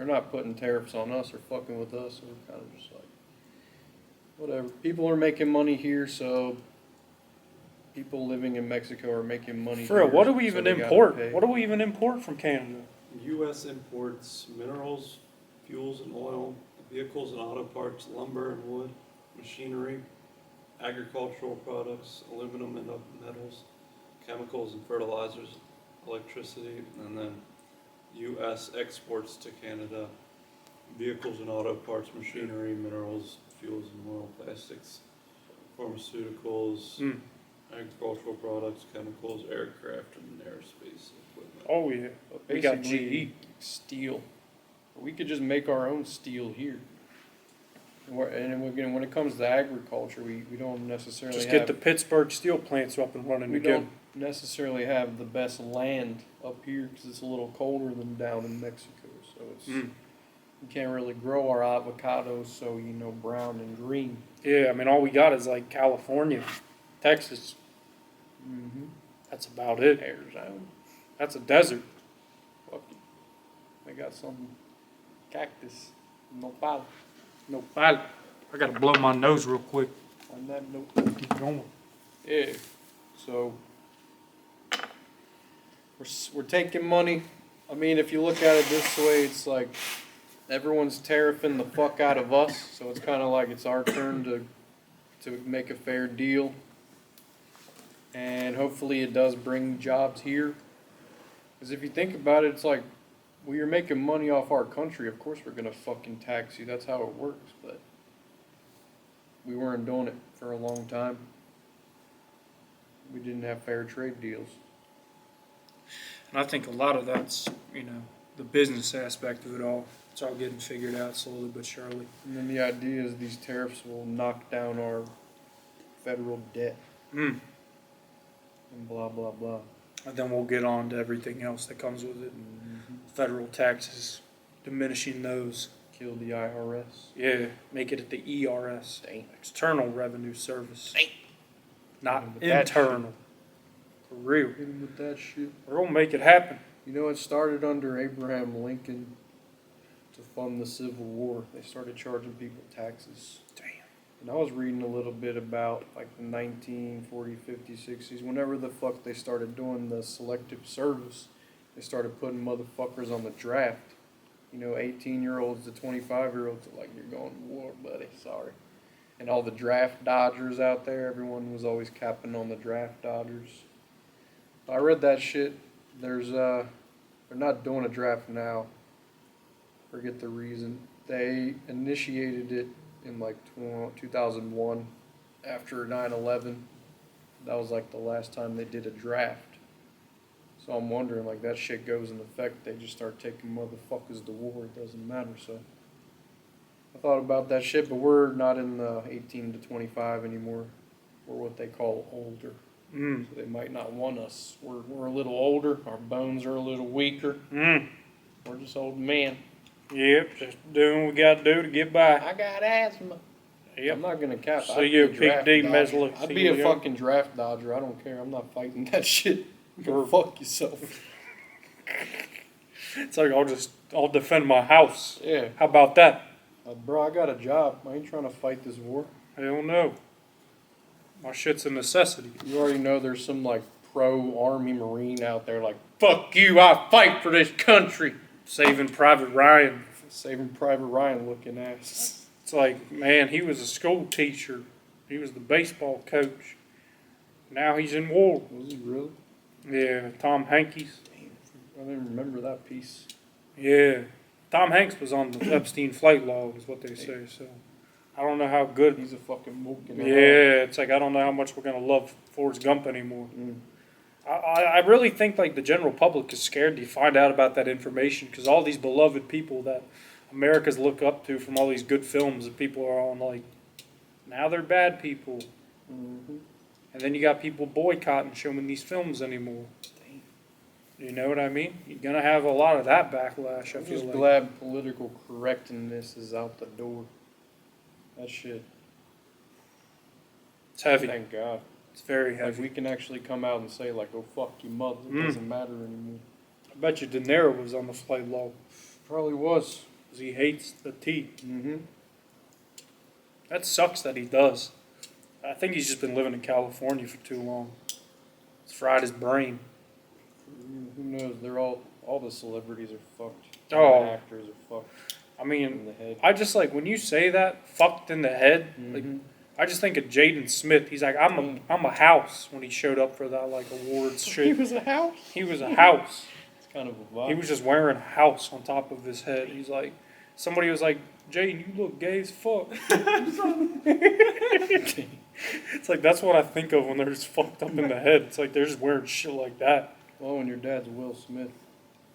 not putting tariffs on us or fucking with us. So we're kind of just like, whatever. People are making money here, so people living in Mexico are making money. For real, here, what do we so even they gotta import? pay. What do we even import from Canada? U.S. imports minerals, fuels and oil, vehicles and auto parts, lumber and wood, machinery, agricultural products, aluminum and other metals, chemicals and fertilizers, electricity, and then U.S. exports to Canada, vehicles and auto parts, machinery, minerals, fuels and oil, plastics, pharmaceuticals, agricultural products, chemicals, aircraft, and aerospace equipment. Oh, yeah. We got GE. Steel. We could just make our own steel here. And again, when it comes to agriculture, we don't necessarily Just get the Pittsburgh steel plants up and running we again. don't necessarily have the best land up here because it's a little colder than down in Mexico. So it's we can't really grow our avocados so brown and green. Yeah, I mean, all we got is like California, Texas. Mm-hmm. That's about it. Arizona. That's a desert. Fuck it. They got some cactus. No palo. No palo. I gotta blow my nose real quick. On that note. Keep going. Yeah. So we're taking money. I mean, if you look at it this way, it's like everyone's tariffing the fuck out of us, so it's kind of like it's our turn to make a fair deal. And hopefully it does bring jobs here. Because if you think about it, it's like, well, you're making money off our country. Of course we're going to fucking tax you. That's how it works. But we weren't doing it for a long time. We didn't have fair trade deals. And I think a lot of that's, the business aspect of it all. It's all getting figured out slowly but surely. And then the idea is these tariffs will knock down our federal debt. And blah, blah, blah. And then we'll get on to everything else that comes with it. Federal taxes, diminishing those. Kill the IRS. Yeah, make it at the ERS. Dang. External Revenue Service. Dang. Not internal. For real. Hit him with that shit. We're going to make it happen. You know, it started under Abraham Lincoln to fund the Civil War. They started charging people taxes. Damn. And I was reading a little bit about like the 1940s, 50s, 60s, whenever the fuck they started doing the selective service, they started putting motherfuckers on the draft. 18-year-olds to 25-year-olds are like, you're going to war, buddy, sorry. And all the draft dodgers out there, everyone was always capping on the draft dodgers. I read that shit. They're not doing a draft now. Forget the reason. They initiated it in like 2001 after 9/11. That was like the last time they did a draft. So I'm wondering, like, that shit goes in effect. They just start taking motherfuckers to war. It doesn't matter. So I thought about that shit, but we're not in the 18 to 25 anymore. We're what they call older. So they might not want us. We're a little older. Our bones are a little weaker. We're just old men. Yep, just doing what we got to do to get by. I got asthma. Yep. I'm not going to cap. So you're a Big D Meslick. I'd be a fucking draft dodger. I don't care. I'm not fighting that shit. Go fuck yourself. It's like, I'll defend my house. Yeah. How about that? Bro, I got a job. I ain't trying to fight this war. Hell no. My shit's a necessity. You already know there's some like pro Army Marine out there like, fuck you, I fight for this country. Saving Private Ryan. Saving Private Ryan looking ass. It's like, man, he was a school teacher. He was the baseball coach. Now he's in war. Was he really? Yeah, Tom Hanks. I didn't remember that piece. Yeah. Tom Hanks was on the Epstein flight log is what they say, so I don't know how good. He's a fucking mook. Yeah, it's like I don't know how much we're going to love Forrest Gump anymore. I really think like the general public is scared to find out about that information because all these beloved people that America's look up to from all these good films that people are on like, now they're bad people. And then you got people boycotting showing these films anymore. You know what I mean? You're going to have a lot of that backlash, I I'm feel just like. glad political correctness is out the door. That shit. It's heavy. Thank God. It's very Like, heavy. we can actually come out and say, like, oh, fuck your mother. It doesn't matter anymore. I bet you De Niro was on the flight log. Probably was. Because he hates the tea. Mm-hmm. That sucks that he does. I think he's just been living in California for too long. It's fried his brain. Who knows? They're all the celebrities are fucked. Oh. All the actors are fucked I in mean, the head. I just like, when you say that, fucked in the head, like, I just think of Jaden Smith. He's like, I'm a house when he showed up for that, like, awards shit. He was a house? He was a house. It's kind of a vibe. He was just wearing a house on top of his head. He's like, somebody was like, Jaden, you look gay as fuck. It's like, that's what I think of when they're just fucked up in the head. It's like, they're just wearing shit like that. Well, when your dad's Will Smith,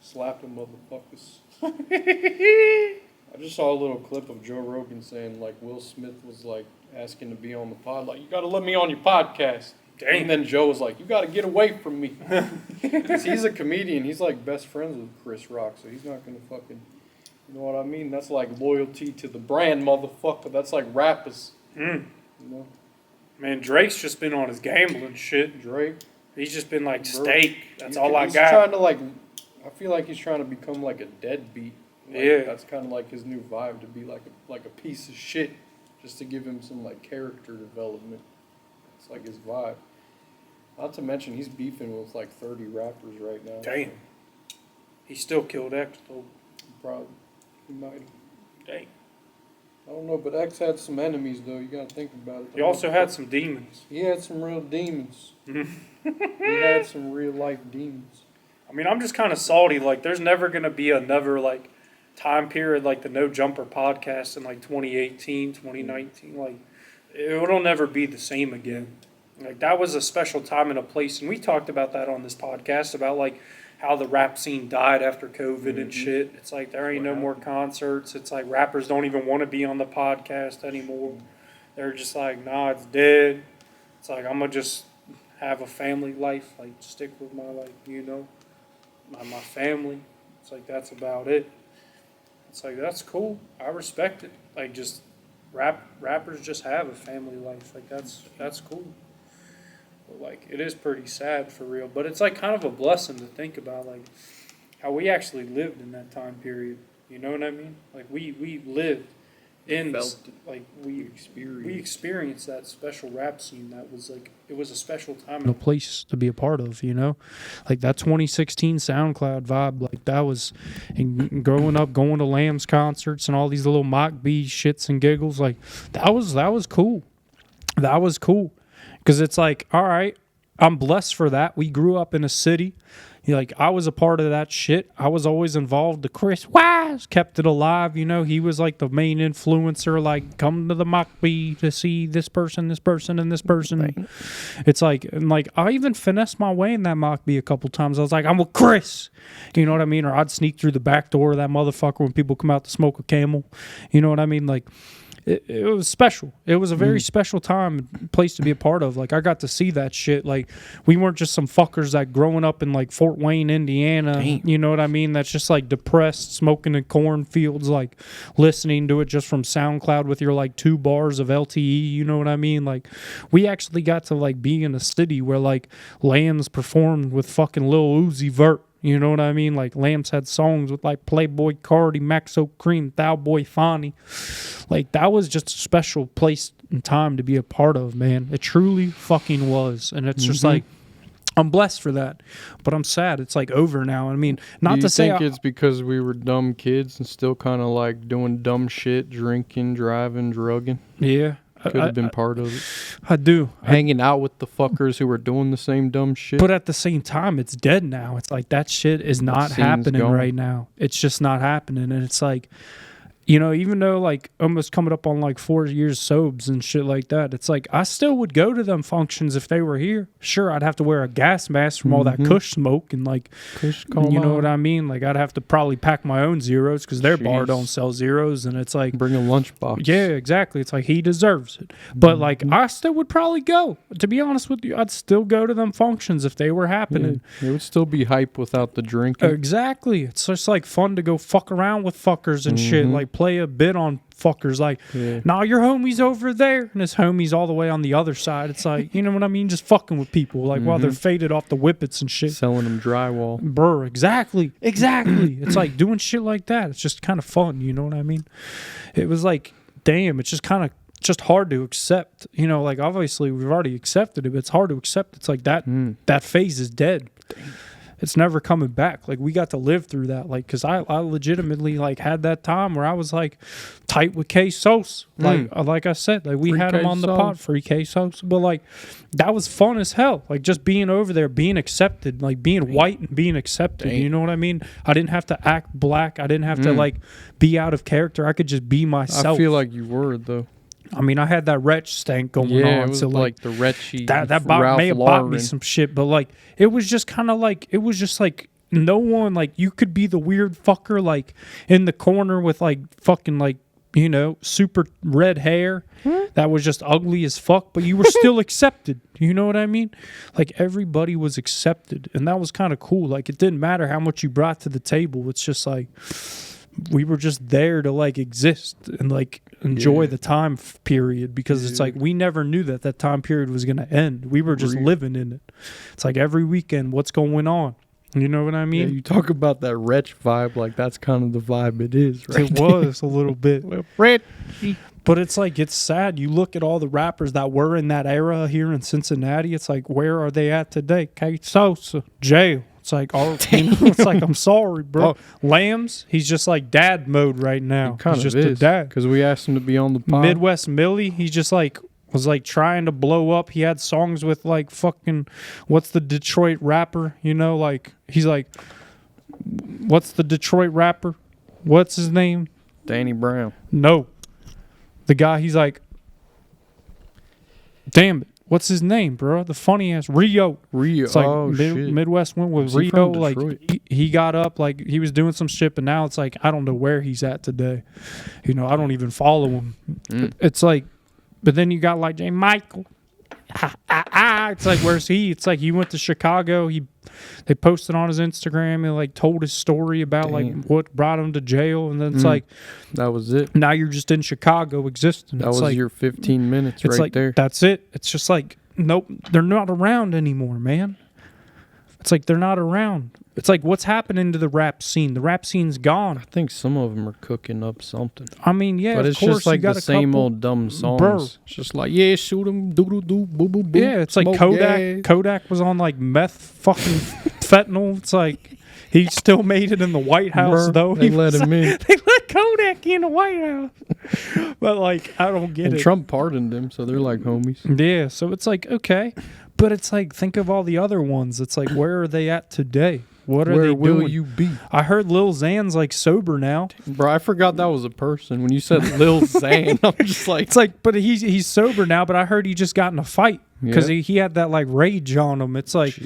slapping motherfuckers. I just saw a little clip of Joe Rogan saying, like, Will Smith was, like, asking to be on the pod. Like, you got to let me on your podcast. Dang. And then Joe was like, you got to get away from me. 'Cause he's a comedian. He's, like, best friends with Chris Rock, so he's not going to fucking... You know what I mean? That's, like, loyalty to the brand, motherfucker. That's, like, rappers. You know? Man, Drake's just been on his gambling shit. Drake. He's just been like, steak. That's all I he's got. Trying to, like... I feel like he's trying to become, like, a deadbeat. Like, yeah. That's kind of like his new vibe, to be like a piece of shit, just to give him some like character development. It's like his vibe. Not to mention he's beefing with like 30 rappers right now. Damn. He still killed X though. Probably. He might. Dang. I don't know, but X had some enemies, though. You gotta think about it. He also had some demons. He had some real demons. He had some real life demons. I mean, I'm just kind of salty. Like, there's never going to be another, like, time period like the No Jumper podcast in, like, 2018, 2019. Like, it'll never be the same again. Like, that was a special time and a place. And we talked about that on this podcast about, like, how the rap scene died after COVID and shit. It's like there ain't no more concerts. It's like rappers don't even want to be on the podcast anymore. They're just like, nah, it's dead. It's like, I'm going to just have a family life, like stick with my, like, you know, my family. It's like, that's about it. It's like, that's cool. I respect it. Like, just rappers just have a family life. Like, that's cool. But, like, it is pretty sad for real. But it's like kind of a blessing to think about, like, how we actually lived in that time period. You know what I mean? Like, we lived in, like, we experienced that special rap scene that was, like, it was a special time and a place to be a part of, you know? Like, that 2016 SoundCloud vibe, like, that was, and growing up, going to Lamb's concerts and all these little mock B shits and giggles, like, that was cool. That was cool. Because it's like, all right, I'm blessed for that. We grew up in a city. Like, I was a part of that shit. I was always involved. The Chris Wise kept it alive, you know. He was like the main influencer, like, come to the Mock B to see this person, and this person. Right. It's like, and like, I even finessed my way in that Mock B a couple times. I was like, I'm with Chris. You know what I mean? Or I'd sneak through the back door of that motherfucker when people come out to smoke a Camel. You know what I mean? Like, it was special. It was a very special time and place to be a part of. Like, I got to see that shit. Like, we weren't just some fuckers that growing up in, like, Fort Wayne, Indiana. Damn. You know what I mean? That's just, like, depressed, smoking in cornfields, like, listening to it just from SoundCloud with your, like, 2 bars of LTE. You know what I mean? Like, we actually got to, like, be in a city where, like, Lambs performed with fucking Lil Uzi Vert. You know what I mean? Like, Lambs had songs with, like, Playboy Cardi, Maxo Cream, Thowboy Fonny. Like, that was just a special place and time to be a part of, man. It truly fucking was. And it's just like, I'm blessed for that. But I'm sad. It's, like, over now. I mean, not to say... Do you think it's because we were dumb kids and still kind of, like, doing dumb shit, drinking, driving, drugging? Yeah. Could have been part of it. I do. Hanging out with the fuckers who were doing the same dumb shit. But at the same time, it's dead now. It's like that shit is not happening right now. It's just not happening. And it's like, you know, even though, like, almost coming up on, like, 4 years sobs and shit like that, it's like, I still would go to them functions if they were here. Sure, I'd have to wear a gas mask from all that Kush smoke and, like, you know what I mean? Like, I'd have to probably pack my own zeros because their bar don't sell zeros. And it's like... Bring a lunchbox. Yeah, exactly. It's like, he deserves it. But, like, I still would probably go. To be honest with you, I'd still go to them functions if they were happening. Yeah, it would still be hype without the drinking. Exactly. It's just, like, fun to go fuck around with fuckers and shit. Like, play a bit on fuckers. Like, nah, your homie's over there and his homie's all the way on the other side. It's like, you know what I mean? Just fucking with people. Like, while they're faded off the whippets and shit. Selling them drywall. Brr, exactly. It's like doing shit like that. It's just kind of fun. You know what I mean? It was like, damn, it's just kind of just hard to accept. You know, like, obviously we've already accepted it, but it's hard to accept. It's like that phase is dead. It's never coming back. Like, we got to live through that. Like, because I legitimately, like, had that time where I was, like, tight with K Sos. Like I said, like, we Free had him on the pod, free K Sos. But, like, that was fun as hell. Like, just being over there, being accepted, like, being white and being accepted. You know what I mean? I didn't have to act black. I didn't have to, like, be out of character. I could just be myself. I feel like you were, though. I mean, I had that wretch stank going on. Yeah, it was so like the wretchy that may have Lauren. bought me some shit, but, like, it was just kind of like, it was just like, no one, like, you could be the weird fucker, like, in the corner with, like, fucking, like, you know, super red hair that was just ugly as fuck, but you were still accepted. You know what I mean? Like, everybody was accepted, and that was kind of cool. Like, it didn't matter how much you brought to the table. It's just like, we were just there to, like, exist and, like, enjoy the time period, because it's like, we never knew that time period was going to end. We were just living in it. It's like, every weekend, what's going on? You know what I mean? Yeah, you talk about that wretch vibe, like, that's kind of the vibe it is, right? It was a little bit. But it's like, it's sad. You look at all the rappers that were in that era here in Cincinnati, it's like, where are they at today? K Sosa, jail. It's like, it's like, I'm sorry, bro. Lambs, he's just like dad mode right now. Kind he's of just is, a dad. because we asked him to be on the pod. Midwest Millie, he's just like, was like trying to blow up. He had songs with like fucking, what's the Detroit rapper? You know, like, he's like, what's the Detroit rapper? What's his name? Danny Brown. No. The guy, he's like, damn it. What's his name, bro? The funny ass Rio. It's like Midwest went with Rio. Like he got up, like he was doing some shit, but now it's like I don't know where he's at today. You know, I don't even follow him. It's like, but then you got like J. Michael. It's like, where's he? It's like he went to Chicago. They posted on his Instagram and like told his story about like what brought him to jail, and then it's like that was it. Now you're just in Chicago existing. That was like, your 15 minutes right like, there. That's it. It's just like, nope, they're not around anymore, man. It's like they're not around. It's like, what's happening to the rap scene? The rap scene's gone. I think some of them are cooking up something. I mean, yeah, but of it's course, just like the same old dumb songs. Bro. It's just like, yeah, shoot them, doo-doo-doo, boo-boo-boo. Yeah, it's like Kodak. Yeah. Kodak was on like meth fucking fentanyl. It's like he still made it in the White House, though. They let him in. They let Kodak in the White House. But like, I don't get it. Trump pardoned him, so they're like homies. Yeah, so it's like, okay. But it's like, think of all the other ones. It's like, where are they at today? What are they doing? Where will you be? I heard Lil Xan's like sober now. Bro, I forgot that was a person. When you said Lil Xan, I'm just like... It's like, but he's sober now, but I heard he just got in a fight. Because he had that like rage on him. It's like,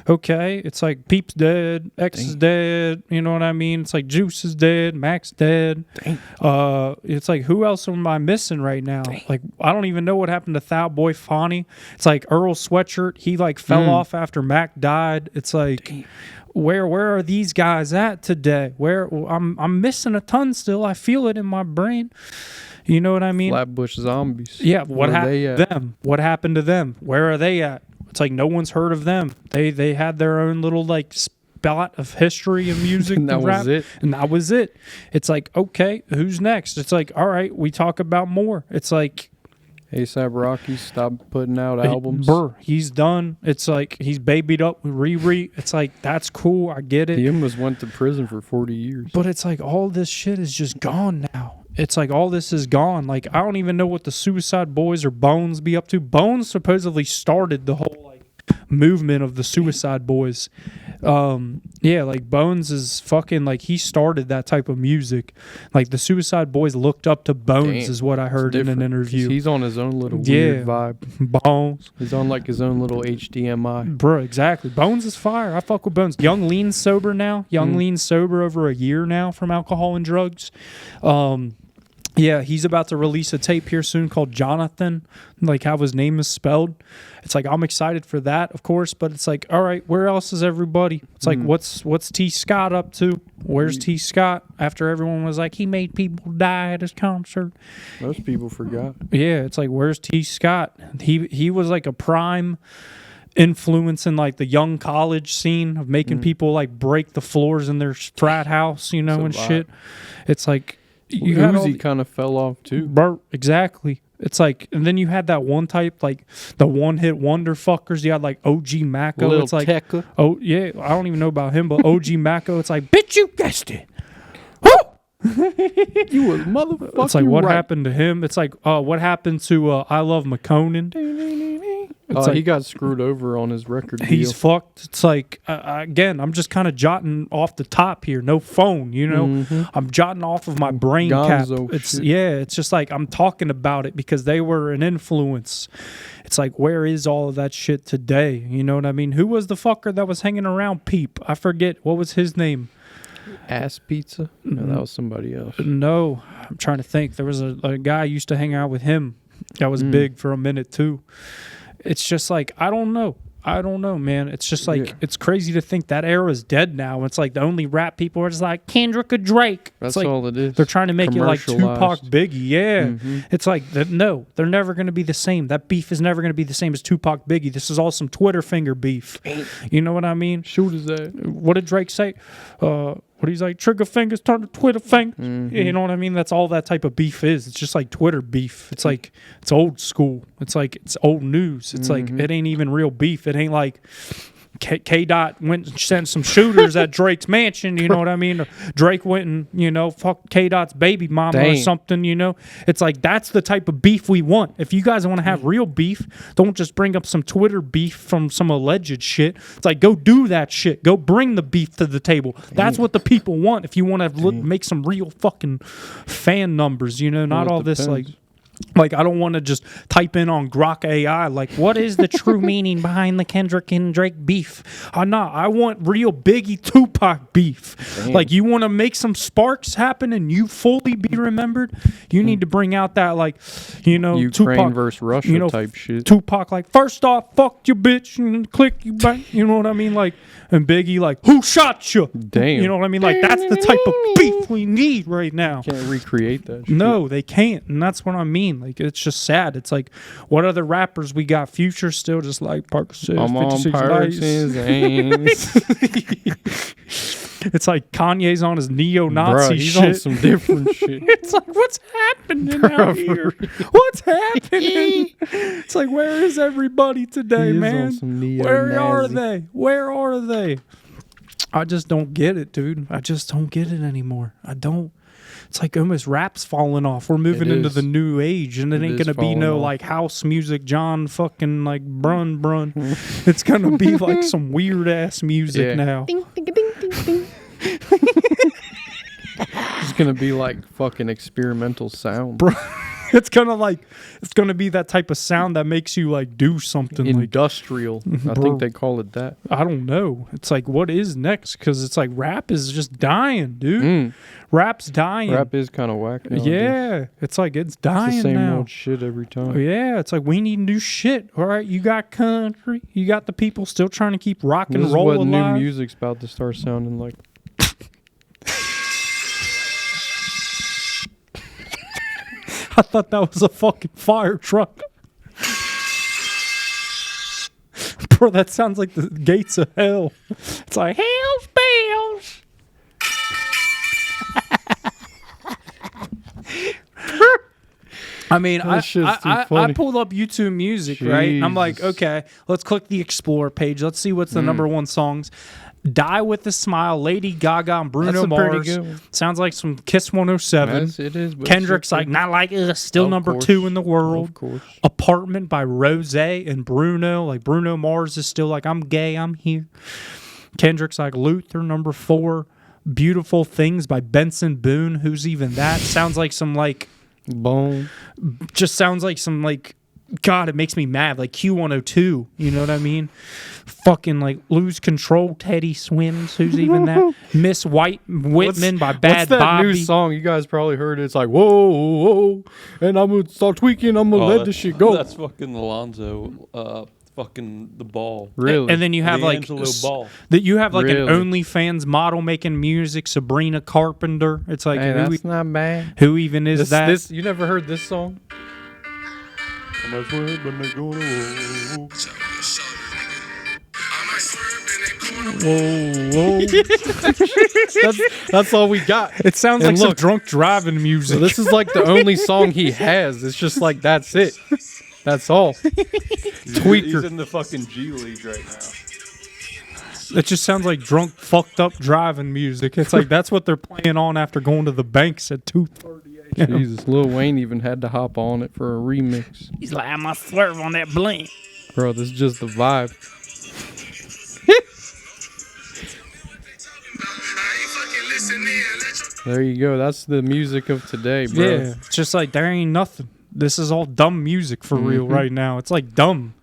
okay, it's like Peep's dead, X is dead, you know what I mean? It's like Juice is dead, Mac's dead. It's like, who else am I missing right now? Like, I don't even know what happened to Thou Boy Fawny. It's like Earl Sweatshirt, he like fell off after Mac died. It's like, where are these guys at today? I'm missing a ton still. I feel it in my brain. You know what I mean? Flatbush Zombies. Yeah, what happened to them? What happened to them? Where are they at? It's like no one's heard of them. They had their own little like spot of history and music and that was it. And that was it. It's like, okay, who's next? It's like, all right, we talk about more. It's like A$AP Rocky stopped putting out albums. He's done. It's like he's babied up with Riri. It's like, that's cool. I get it. He almost went to prison for 40 years. But it's like all this shit is just gone now. It's like all this is gone. Like, I don't even know what the Suicide Boys or Bones be up to. Bones supposedly started the whole like movement of the Suicide Boys. Yeah, like Bones is fucking like he started that type of music. Like the Suicide Boys looked up to Bones is what I heard in an interview. He's on his own little weird vibe. Bones. He's on like his own little HDMI. Bro, exactly. Bones is fire. I fuck with Bones. Young Lean's sober now. Lean's sober over a year now from alcohol and drugs. Yeah, he's about to release a tape here soon called Jonathan, like how his name is spelled. It's like, I'm excited for that, of course, but it's like, all right, where else is everybody? It's like, what's T. Scott up to? Where's T. Scott? After everyone was like, he made people die at his concert. Most people forgot. Yeah, it's like, where's T. Scott? He was like a prime influence in like the young college scene of making people like break the floors in their frat house, you know, and shit. It's like, Uzi kind of fell off too. Bro, exactly. It's like, and then you had that one type, like the one-hit wonder fuckers. You had like OG Mako. Lil it's like, Tecca. Oh yeah, I don't even know about him, but OG Mako. It's like, bitch, you guessed it. You was motherfucking. It's like, what happened to him? It's like, what happened to I Love McConan? It's he got screwed over on his record deal. He's fucked. It's like, again, I'm just kind of jotting off the top here. No phone, you know? I'm jotting off of my brain Gonzo cap. It's just like I'm talking about it because they were an influence. It's like, where is all of that shit today? You know what I mean? Who was the fucker that was hanging around Peep? I forget. What was his name? Ass Pizza? No, that was somebody else. No, I'm trying to think. There was a guy used to hang out with him that was big for a minute too. It's just like, I don't know, man. It's just like, it's crazy to think that era is dead now. It's like the only rap people are just like Kendrick or Drake. That's like, all it is. They're trying to make it like Tupac, Biggie. Yeah. It's like, no, they're never going to be the same. That beef is never going to be the same as Tupac, Biggie. This is all some Twitter finger beef. You know what I mean? Shoot his ass. What did Drake say? What he's like, trigger fingers turn to Twitter fingers. You know what I mean? That's all that type of beef is. It's just like Twitter beef. It's like, it's old school. It's like, it's old news. It's like, it ain't even real beef. It ain't like K-Dot went and sent some shooters at Drake's mansion, you know what I mean? Or Drake went and, fuck K-Dot's baby mama or something, It's like, that's the type of beef we want. If you guys want to have real beef, don't just bring up some Twitter beef from some alleged shit. It's like, go do that shit. Go bring the beef to the table. That's what the people want if you want to make some real fucking fan numbers, not all this, like, I don't want to just type in on Grok AI, like, what is the true meaning behind the Kendrick and Drake beef? I want real Biggie Tupac beef. Damn. Like, you want to make some sparks happen and you fully be remembered? You need to bring out that, like, Ukraine Tupac versus Russia type shit. Tupac, like, first off, fuck your bitch, and click you back. You know what I mean? Like, and Biggie, like, who shot you? Damn. You know what I mean? Like, that's the type of beef we need right now. Can't recreate that shit. No, they can't. And that's what I mean. Like, it's just sad. It's like, what other rappers we got? Future still just like Parker says, I'm on 56 nights. It's like Kanye's on his neo-Nazi he's shit. on some different shit. It's like, what's happening out here? What's happening? It's like, where is everybody today, man? Where are they? Where are they? I just don't get it, dude. I just don't get it anymore. I don't. It's like almost rap's falling off. We're moving into the new age, and it ain't gonna be no like house music, John fucking like brun. It's gonna be like some weird ass music now. Ding, ding, ding, ding, ding. It's gonna be like fucking experimental sound, bro. It's gonna be that type of sound that makes you like do something industrial. I think they call it that. I don't know. It's like, what is next? Because it's like rap is just dying, dude. Rap's dying. Rap is kind of whack nowadays. Yeah, it's like it's dying it's the same now. Old shit every time. Yeah, it's like we need new shit. All right, you got country, you got the people still trying to keep rock and roll alive. This is what new music's about to start sounding like. I thought that was a fucking fire truck. Bro, that sounds like the gates of hell. It's like, hell's bells. I mean, I pulled up YouTube Music, right? I'm like, okay, let's click the Explore page. Let's see what's the number one songs. Die with a Smile, Lady Gaga, and Bruno Mars. Sounds like some Kiss 107. Yes, it is. Kendrick's like, Not Like Us, still number 2 in the world. Of course. Apartment by Rose and Bruno. Like, Bruno Mars is still like, I'm gay, I'm here. Kendrick's like, Luther, number 4. Beautiful Things by Benson Boone. Who's even that? Sounds like some, like... Bone. Just sounds like some, like... God, it makes me mad. Like Q102, you know what I mean? Fucking like Lose Control, Teddy Swims. Who's even that? Miss Whitman by Bad what's that Bobby. New song you guys probably heard? It's like whoa, whoa, and I'm gonna start tweaking. I'm gonna let this shit go. That's fucking Alonzo. Fucking the ball. Really? And then you have like Ball. That you have like really? an OnlyFans model making music, Sabrina Carpenter. It's like hey, that's not bad. Who even is that? This you never heard this song? Whoa. That's all we got. It sounds like some drunk driving music. So this is like the only song he has. It's just like that's it. That's all. Tweaker. He's in the fucking G League right now. It just sounds like drunk, fucked up driving music. It's like that's what they're playing on after going to the banks at 2:30 a.m. Jesus, Lil Wayne even had to hop on it for a remix. He's like, I must swerve on that blink. Bro, this is just the vibe. There you go. That's the music of today, bro. Yeah, it's just like there ain't nothing. This is all dumb music for real right now. It's like dumb.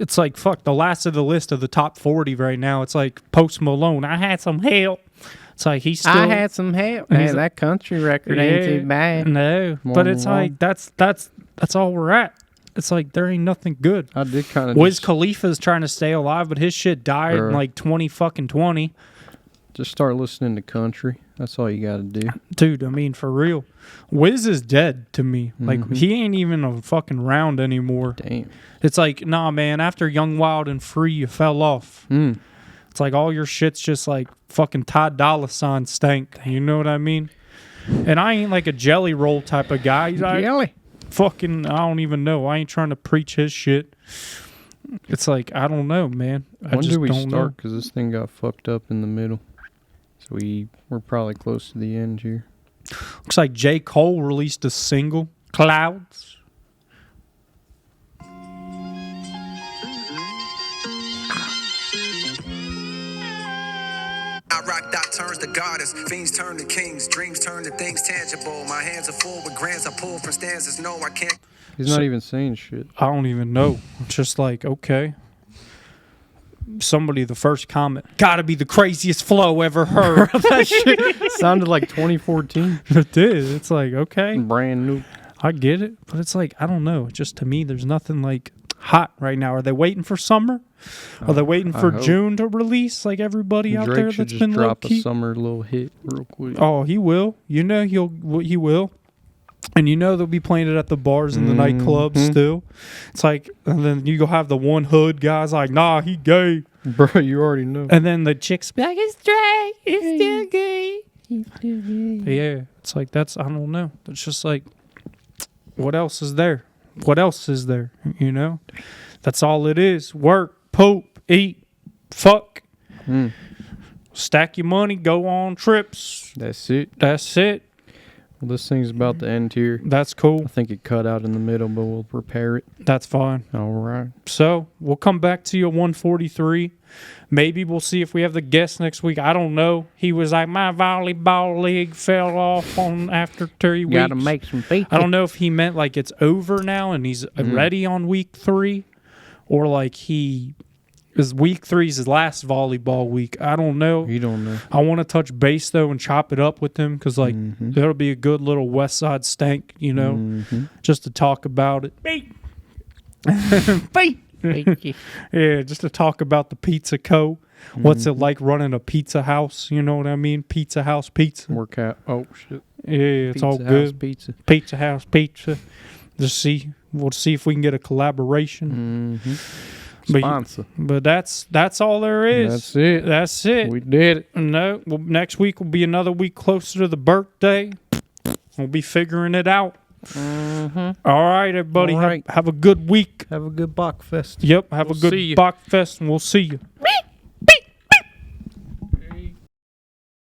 It's like, fuck, the last of the list of the top 40 right now. It's like Post Malone. I had some help. It's like he's still... I had some help. Man, that country record ain't too bad. No, but it's like, that's all we're at. It's like, there ain't nothing good. I did kind of... Wiz Khalifa's trying to stay alive, but his shit died in like 2020. Just start listening to country. That's all you got to do. Dude, I mean, for real. Wiz is dead to me. Like, he ain't even a fucking round anymore. Damn. It's like, nah, man, after Young, Wild, and Free, you fell off. It's like all your shit's just like fucking Ty Dolla $ign stank. You know what I mean? And I ain't like a jelly roll type of guy. He's like, Jelly? Fucking, I don't even know. I ain't trying to preach his shit. It's like, I don't know, man. I When just do we don't start? know. Because this thing got fucked up in the middle. So we're probably close to the end here. Looks like J. Cole released a single, Clouds. I rock dot turns to goddess, fiends turn to kings, dreams turn to things tangible. My hands are full with grants I pull from stanzas. No, I can't. He's not even saying shit. I don't even know. It's just like, okay. Somebody, the first comment, gotta be the craziest flow ever heard. That shit sounded like 2014. It did. It's like, okay. Brand new. I get it. But it's like, I don't know. Just to me, there's nothing like hot right now. Are they waiting for summer? Are they waiting for June to release like everybody out Drake there should that's just been drop low-key? a summer little hit real quick. Oh, he will. You know he will. And you know they'll be playing it at the bars and the nightclubs still. It's like, and then you go have the one hood guys like, nah, he gay. Bro, you already know. And then the chicks be like, it's Drake, it's still gay. Yeah, it's like, that's, I don't know. It's just like, what else is there? What else is there? You know? That's all it is. Work, poop, eat, fuck. Stack your money, go on trips. That's it. That's it. Well, this thing's about to end here. That's cool. I think it cut out in the middle, but we'll repair it. That's fine. All right. So we'll come back to you at 143. Maybe we'll see if we have the guest next week. I don't know. He was like, my volleyball league fell off on after 3 weeks. Gotta make some feet. I don't know if he meant like it's over now and he's ready on week 3, or like because week 3 is his last volleyball week. I don't know. You don't know. I want to touch base though and chop it up with him because like that'll be a good little West Side stank, you know, just to talk about it. Yeah, just to talk about the Pizza Co. What's it like running a pizza house? You know what I mean? Pizza house pizza. Work out. Oh shit. Yeah, it's Pizza all House good. Pizza. Pizza house pizza. We'll see if we can get a collaboration. Sponsor. But that's all there is. That's it. That's it. We did it. No, well, next week will be another week closer to the birthday. We'll be figuring it out. All right, everybody. All right. Have a good week. Have a good Bachfest. Yep. Have We'll a good see ya. Bachfest, and we'll see you.